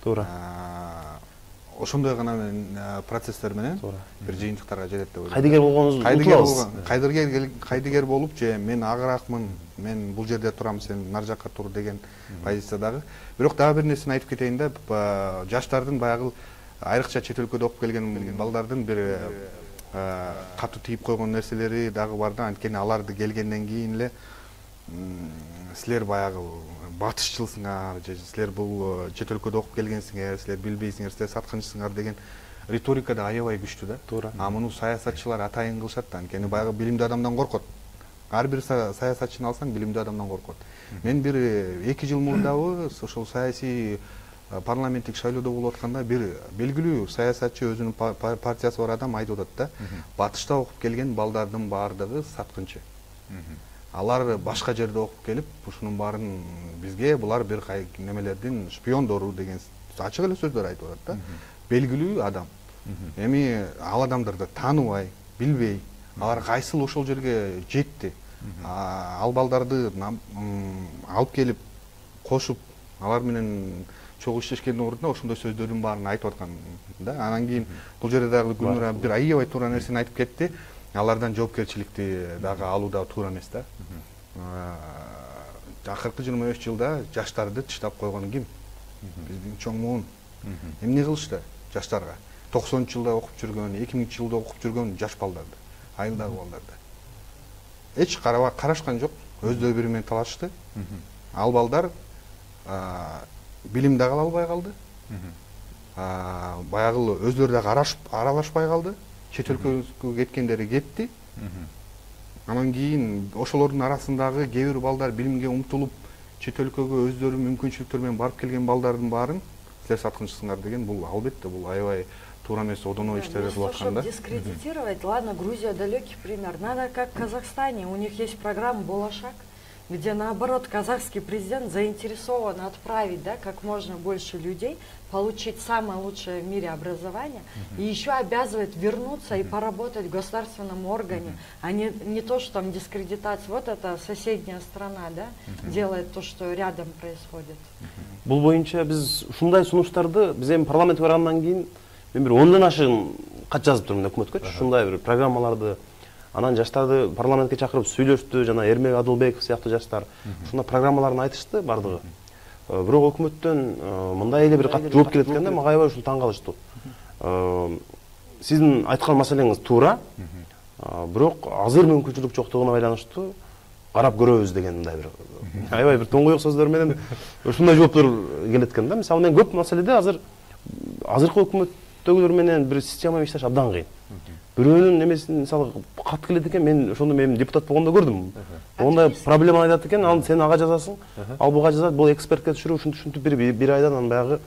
Туура. Ошондой гана процесстер менен бир жыйынтыктарга жетет деп ойлойм. Кайдыгер болгонуңузду кайдыгер болуп же мен агыраакмын, мен бул жерде турам, сен нар жакка тур деген позициядагы. Бирок дагы бир нерсени айтып кетейин да, жаштардын баягы айрыкча чет өлкөдө окуп келген балдардын бир катуу тийип койгон нерселери дагы бар да. Анткени аларды келгенден кийин эле силер баягы батышчылсыңар же силер бул чет өлкөдө окуп келгенсиңер, силер билбейсиңер, силер саткынчысыңар деген риторика да аябай күчтүү да. Туура. Муну саясатчылар атайын кылышат да. Анткени баягы билимдүү адамдан коркот. Ар бир саясатчыны алсаң билимдүү адамдан коркот. Мен бир 2 жыл мурдабы ошол саясий парламенттик шайлоодо болуп атканда бир белгилүү саясатчы, өзүнүн партиясы бар адам айтып атат да. Батышта окуп келген балдардын баардыгы саткынчы. Алар башка жерде окуп келип, ушунун баарын бизге булар бир немелердин шпиондору деген ачык эле сөздөр айтып атат да. Белгилүү адам. Эми ал адамдарды тааныбай, билбей, алар кайсыл ошол жерге жетти. Ал балдарды алып келип, кошуп, алар менен чогуу иштешкендин ордуна ошондой сөздөрдүн баарын айтып аткан да. Анан кийин бул жерде дагы Гүлнура бир аябай туура нерсени айтып кетти. Алардан жоопкерчиликти дагы алуу да туура эмес да. Акыркы 25 жылда жаштарды тыштап койгон ким? Биздин чоң муун. Эмне кылышты жаштарга? 90-жылда окуп жүргөн, 2000-жылда окуп жүргөн жаш балдарды, айылдагы балдарды. Эч карашкан жок, өздөрү бири менен талашты. Ал балдар билим дагы ала албай калды. Баягы өздөрү дагы аралашпай калды. Чет өлкөгө кеткендери кетти. Анан кийин ошолордун арасындагы кээ бир балдар билимге умтулуп, чет өлкөгө өздөрү мүмкүнчүлүктөр менен барып келген балдардын баарын силер саткынчысыңар деген бул албетте бул аябай туура эмес одоно иштер болуп аткан да. Чтобы дискредитировать, ладно, Грузия далекий пример. Надо как в Казахстане, у них есть программа «Болашак», где наоборот казахский президент заинтересован отправить, да, как можно больше людей, получить самое лучшее в мире образование, и еще обязывает вернуться и поработать в государственном органе, а не то, что там дискредитация. Вот это соседняя страна, да, делает то, что рядом происходит. Бул боюнча биз ушундай сунуштарды биз эми парламент баргандан кийин мен бир 10дон ашыгын кат жазып турмун өкмөткө. Ушундай бир программаларды, анан жаштарды парламентке чакырып сүйлөштү, жана Эрмек Адылбеков сыяктуу жаштар ушундай программаларын айтышты бардыгы. Бирок өкмөттөн мындай эле бир кат жооп келет экен да, мага аябай ушул таң калыштуу. Сиздин айткан маселеңиз туура, бирок азыр мүмкүнчүлүк жоктугуна байланыштуу карап көрөбүз деген мындай бир аябай бир тоңоюк сөздөр менен ушундай жооптор келет экен да. Мисалы мен көп маселеде азыркы өкмөттөгүлөр менен бир система иштеш абдан кыйын. Бирөөнүн немесин мисалы кат келет экен, мен ошону мен депутат болгондо көрдүм. Ондай проблема айтат экен, ал сен ага жазасың, ал буга жазат, бул экспертке түшүрүп, ушинтип бир айдан анан баягы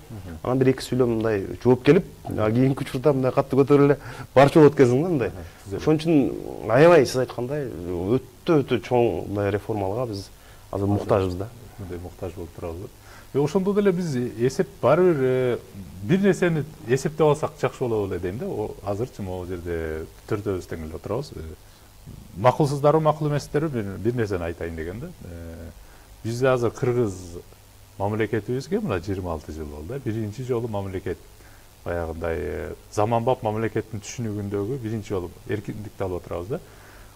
анан бир эки сүйлөм мындай жооп келип, кийинки учурда мындай катты көтөрүп эле барчу болот экенсиң да мындай. Ошон үчүн аябай сиз айткандай өтө чоң мындай реформаларга биз азыр муктажбыз да. Мындай муктаж болуп турабыз. Ошондо деле биз эсеп бир нерсени эсептеп алсак жакшы болот эле дейм да. Азырчы могу жерде төртөөбүз тең эле отурабыз. Макулсуздарбы, макул эместерби бир нерсени айтайын деген да. Биз азыр кыргыз мамлекетибизге мына 26 жыл болду. Биринчи жолу мамлекет баягындай заманбап мамлекеттин түшүнүгүндөгү биринчи жолу эркиндикти алып отурабыз да.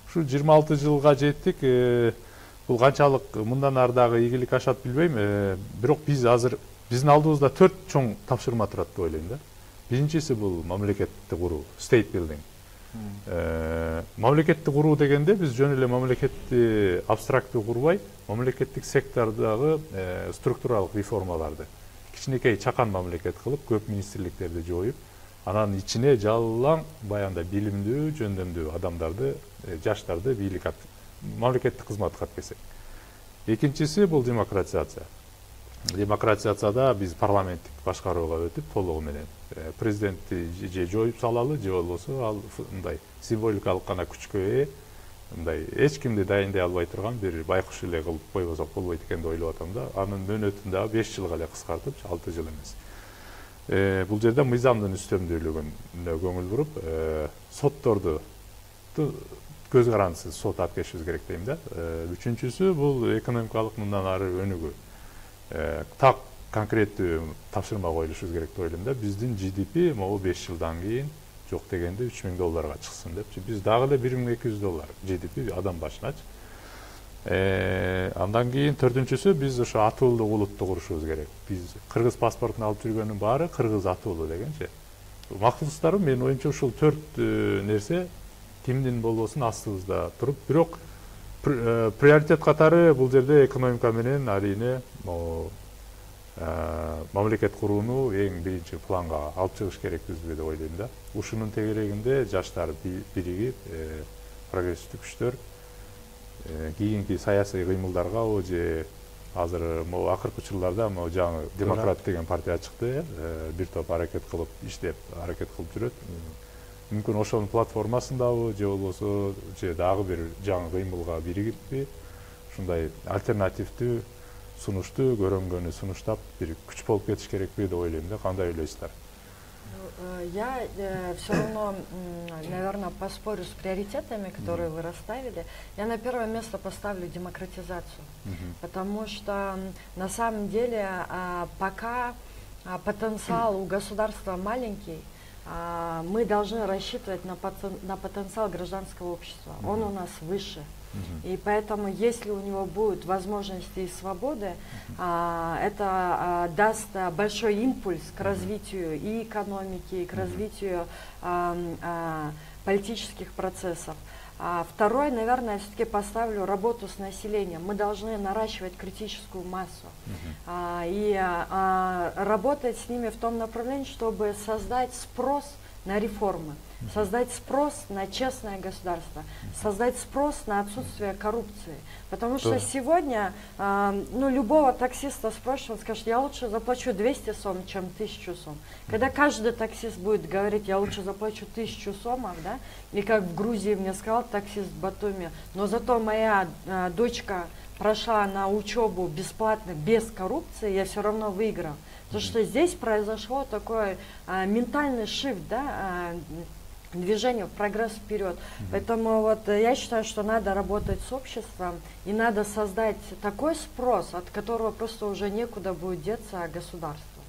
Ушу 26 жылга жеттик. Бул канчалык мындан ары дагы ийгилик ашат билбейм. Бирок биз азыр биздин алдыбызда 4 чоң тапшырма турат деп ойлойм да. Биринчиси бул мамлекетти куруу, state building. Мамлекетти куруу дегенде биз жөн эле мамлекетти абстрактуу курбай, мамлекеттик сектордагы структуралык реформаларды кичинекей чакан мамлекет кылып, көп министрликтерди жоюп, анан ичине жалаң баягындай билимдүү, жөндөмдүү адамдарды, жаштарды мамлекеттик кызматка алып келсек. Экинчиси бул демократизация. Демократизацияда биз парламенттик башкарууга өтүп, толугу менен президентти же жоюп салалы, же болбосо ал мындай символикалык гана күчкө ээ, мындай эч кимди дайындай албай турган бир байкуш эле кылып койбосок болбойт экен деп ойлоп атам да. Анын мөөнөтүн дагы 5 жылга эле кыскартып, 6 жыл эмес. Бул жерде мыйзамдын үстөмдүүлүгүнө көңүл буруп, сотторду көз карандысыз сот алып келишибиз керек дейм да. Үчүнчүсү бул экономикалык мындан ары өнүгүү. Так конкреттүү тапшырма коюлушубуз керек деп ойлойм да. Биздин GDP могу 5 жылдан кийин жок дегенде $3000 чыксын депчи. Биз дагы эле $1200 GDP адам башыначы. Андан кийин төртүнчүсү биз ошо атуулуу улутту курушубуз керек. Биз кыргыз паспортун алып жүргөнүн баары кыргыз атуулуу дегенчи. Максаттарым менин оюмча ушул 4 нерсе кимдин болбосун астыбызда туруп, бирок приоритет катары бул жерде экономика менен арийне мамлекет курууну эң биринчи планга алып чыгыш керекпизби деп ойлойм да. Ушунун тегерегинде жаштар биригип, прогрессивдүү күчтөр кийинки саясий кыймылдарга же азыр могу акыркы учурларда могу жаңы демократ деген партия чыкты, бир топ аракет кылып иштеп, аракет кылып жүрөт. Мүмкүн ошонун платформасындабы же болбосо же дагы бир жаңы кыймылга биригиппи, ушундай альтернативдүү сунушту көрөнгөнү сунуштап бир күч болуп кетиш керекпи деп ойлойм да. Кандай ойлойсуздар? Я все равно, наверное, поспорю с приоритетами, которые вы расставили. Я на первое место поставлю демократизацию, потому что на самом деле пока потенциал у государства маленький, мы должны рассчитывать на потенциал гражданского общества. Он у нас выше. И поэтому, если у него будут возможности и свободы, это даст большой импульс к развитию и экономики, и к развитию политических процессов. Второе, наверное, я все-таки поставлю работу с населением. Мы должны наращивать критическую массу и работать с ними в том направлении, чтобы создать спрос на реформы, создать спрос на честное государство, создать спрос на отсутствие коррупции. Потому что сегодня любого таксиста спросишь, он скажет, я лучше заплачу 200 сом, чем 1000 сом. Когда каждый таксист будет говорить, я лучше заплачу 1000 сомов, да, и как в Грузии мне сказал таксист в Батуми, но зато моя дочка прошла на учебу бесплатно, без коррупции, я все равно выиграл. Потому что здесь произошло такой ментальный шифт, да, движение, прогресс вперед. Поэтому вот я считаю, что надо работать с обществом и надо создать такой спрос, от которого просто уже некуда будет деться государству.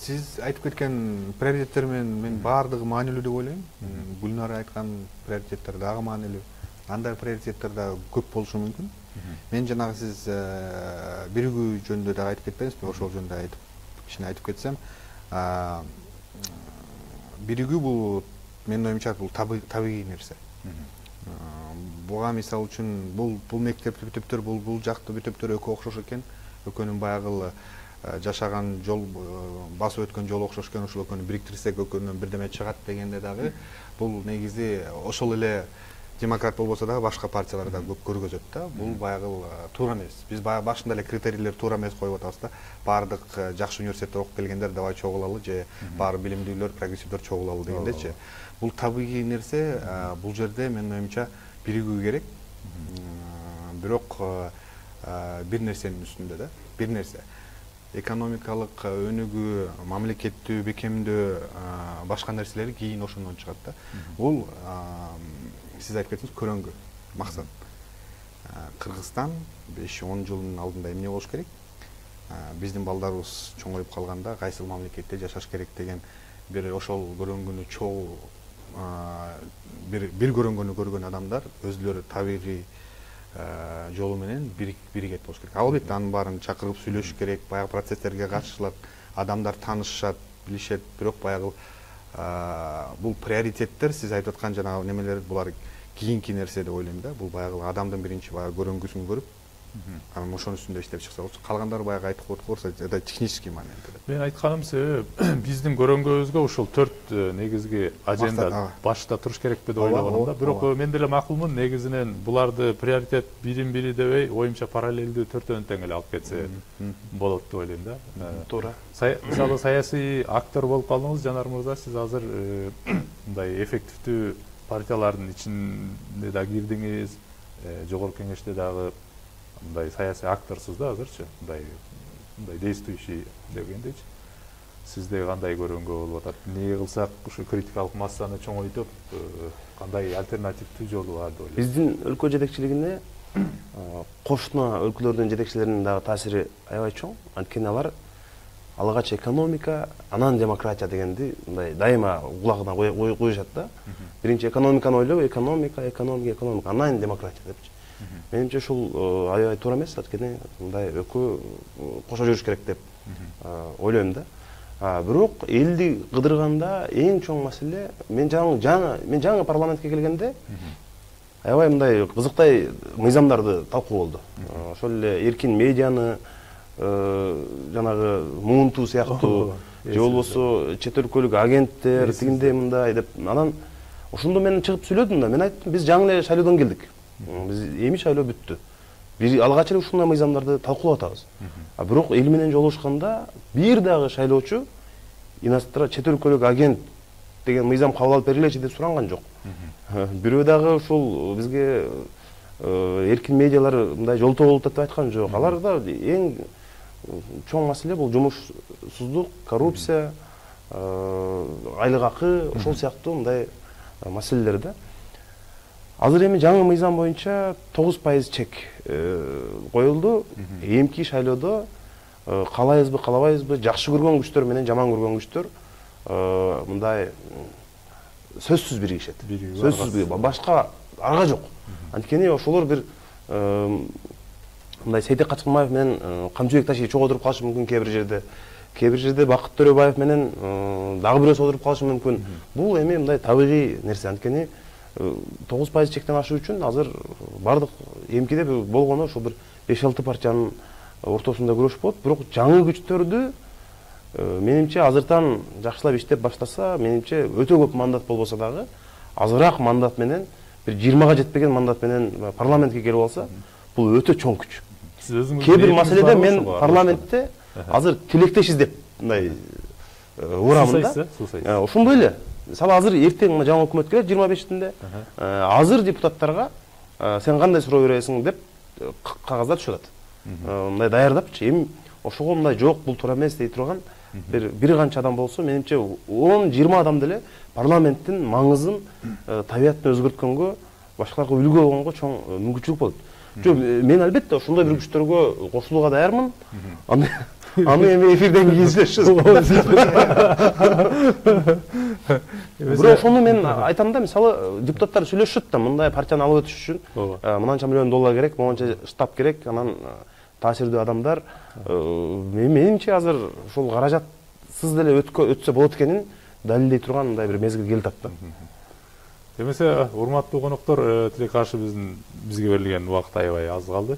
Сиз айтып кеткен приоритеттер мен баардыгы маанилүү деп ойлойм. Гүлнара айткан приоритеттер дагы маанилүү. Андай приоритеттер да көп болушу мүмкүн. Мен жанагы сиз биригүү жөнүндө да айтып кетпеңизби, ошол жөнүндө кичине айтып кетсем, биригүү бул менин оюмча бул табигый нерсе. Буга мисалы үчүн бул мектеп бүтүптөр, бул жакты бүтүптөр экөө окшош экен. Экөөнүн баягы жашаган жол, басып өткөн жол окшош экен, ошол экөөнү бириктирсек экөөнүнөн бирдеме чыгат дегенде дагы бул негизи ошол эле демократ болбосо дагы башка партиялар да көп көргөзөт да. Бул баягы туура эмес. Биз баягы башында эле критерийлер туура эмес коюп атабыз да. Баардык жакшы университетте окуп келгендер давай чогулалы же баары билимдүүлөр, прогрессивдер чогулалы дегендечи. Бул табигый нерсе, бул жерде менин оюмча биригүү керек. Бирок бир нерсенин үстүндө да, бир нерсе. Экономикалык өнүгүү, мамлекеттүү бекемдөө, башка нерселери кийин ошондон чыгат да. Бул сиз айтып кеттиңиз, көрөңгү максат. Кыргызстан 5-10 жылдын алдында эмне болуш керек? Биздин балдарыбыз чоңоюп калганда кайсыл мамлекетте жашаш керек деген бир ошол көрөңгүнү чогуу бир көрөңгүнү көргөн адамдар өзүлөрү табигый жолу менен биригет болуш керек. Албетте анын баарын чакырып сүйлөшүш керек, баягы процесстерге катышылат, адамдар таанышышат, билишет. Бирок баягы бул приоритеттер, сиз айтып аткан жанагы немелер, булар кийинки нерсе деп ойлойм да. Бул баягы адамдын биринчи баягы көрөнгүсүн көрүп, анан ошонун үстүндө иштеп чыкса болчу. Калгандары баягы айтып койгорса, это технический момент. Мен айтканым себеби биздин көрөнгүбүзгө ушул 4 негизги аженда башта туруш керекпи деп ойлогонум да. Бирок мен деле макулмун, негизинен буларды приоритет бирин-бири дебей, оюмча параллелдүү төртөөнү тең эле алып кетсе болот деп ойлойм да. Туура. Мисалы саясий актер болуп калдыңыз, Жанар мырза, сиз азыр мындай эффективдүү партиялардын ичинде да кирдиңиз, жогорку кеңеште дагы мындай саясий акторсуз да азырчы, мындай действующий дегендейчи. Сизде кандай көрөнгө болуп атат? Эмне кылсак ушу критикалык массаны чоңойтуп, кандай альтернативдүү жолу бар деп ойлойсуз? Биздин өлкө жетекчилигине кошуна өлкөлөрдүн жетекчилеринин дагы таасири аябай чоң. Анткени алар алгач экономика, анан демократия дегенди мындай дайыма кулагына коюшат да. Биринчи экономиканы ойлоп, экономика, анан демократия депчи. Менимче ушул аябай туура эмес, анткени мындай экөө кошо жүрүш керек деп ойлойм да. Бирок элди кыдырганда эң чоң маселе, мен жаңы парламентке келгенде аябай мындай кызыктай мыйзамдарды талкуу болду. Ошол эле эркин медианы, жанагы муунтуу сыяктуу, же болбосо чет өлкөлүк агенттер тигиндей мындай деп, анан ошондо мен чыгып сүйлөдүм да. Мен айттым, биз жаңы эле шайлоодон келдик. Биз эми шайлоо бүттү. Бир алгач эле ушундай мыйзамдарды талкуулап атабыз. Бирок эл менен жолугушканда бир дагы шайлоочу чет өлкөлүк агент деген мыйзам кабыл алып бергилечи деп суранган жок. Бирөө дагы ушул бизге эркин медиалар мындай жолтоо болуп атат деп айткан жок. Аларда эң чоң маселе бул жумушсуздук, коррупция, айлык акы, ошол сыяктуу мындай маселелер да. Азыр эми жаңы мыйзам боюнча 9% чек коюлду. Эмки шайлоодо каалайбызбы, каалабайбызбы, жакшы көргөн күчтөр менен жаман көргөн күчтөр мындай сөзсүз биригишет. Сөзсүз башка арга жок. Анткени ошолор бир мындай Сейтек Качкынбаев менен Камчыбек Ташиевич отуруп калышы мүмкүн кээ бир жерде Бакыт Төрөбаев менен дагы бирөөсү отуруп калышы мүмкүн. Бул эми мындай табигый нерсе. Анткени 9% чектен ашуу үчүн азыр бардык эмкиде болгону ошол бир 5-6 партиянын ортосунда күрөш болот. Бирок жаңы күчтөрдү менимче азыртан жакшылап иштеп баштаса, менимче өтө көп мандат болбосо дагы азыраак мандат менен, бир 20га жетпеген мандат менен парламентке келип алса, бул өтө чоң күч. Кээ бир маселеде мен парламентте азыр тилектешиз деп мындай урамын да. Ошондой эле. Мисалы азыр эртең жаңы өкмөт келет 25-тинде. Азыр депутаттарга сен кандай суроо бересиң деп кагаздар түшүп атат. Мындай даярдапчы. Эми ошого мындай жок, бул туура эмес дей турган бир канча адам болсо, менимче 10-20 адам деле парламенттин маңызын, табиятын өзгөрткөнгө, башкаларга үлгү болгонго чоң мүмкүнчүлүк болот. Жок, мен албетте ошондой бир күчтөргө кошулууга даярмын. Аны эми эфирден кийин сүйлөшөбүз. Бирок ошону мен айтам да, мисалы депутаттар сүйлөшөт да, мындай партияны алып өтүш үчүн мынанча миллион доллар керек, монча штаб керек, анан таасирдүү адамдар. Менимче азыр ошол каражатсыз деле өтсө болот экенин далилдей турган мындай бир мезгил келип атат. Демесе, урматтуу коноктор, тилекке каршы бизге берилген убакыт аябай аз калды.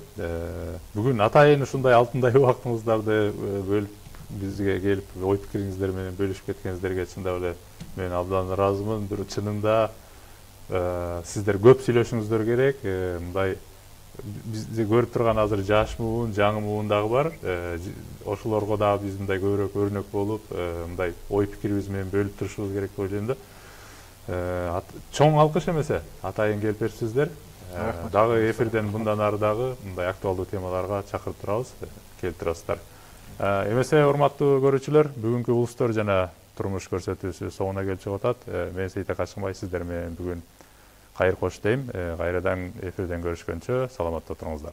Бүгүн атайын ушундай алтындай убактыңыздарды бөлүп бизге келип ой пикириңиздер менен бөлүшүп кеткениңиздерге чындап эле мен абдан ыраазымын. Бир чынында сиздер көп сүйлөшүңүздөр керек. Мындай бизди көрүп турган азыр жаш муун, жаңы муун дагы бар. Ошолорго дагы биз мындай көбүрөөк өрнөк болуп, мындай ой пикирибиз менен бөлүп турушубуз керек деп ойлойм да. Чоң алкыш эмесе, атайын келип берипсиздер. Дагы эфирден мындан ары дагы мындай актуалдуу темаларга чакырып турабыз, келип турасыздар. Эмесе, урматтуу көрүүчүлөр, бүгүнкү улустор жана турмуш көрсөтүүсү соңуна келип чыгып атат. Мен Сейтек Качкынбай сиздер менен бүгүн кайыр кош дейм. Кайрадан эфирден көрүшкөнчө саламатта туруңуздар.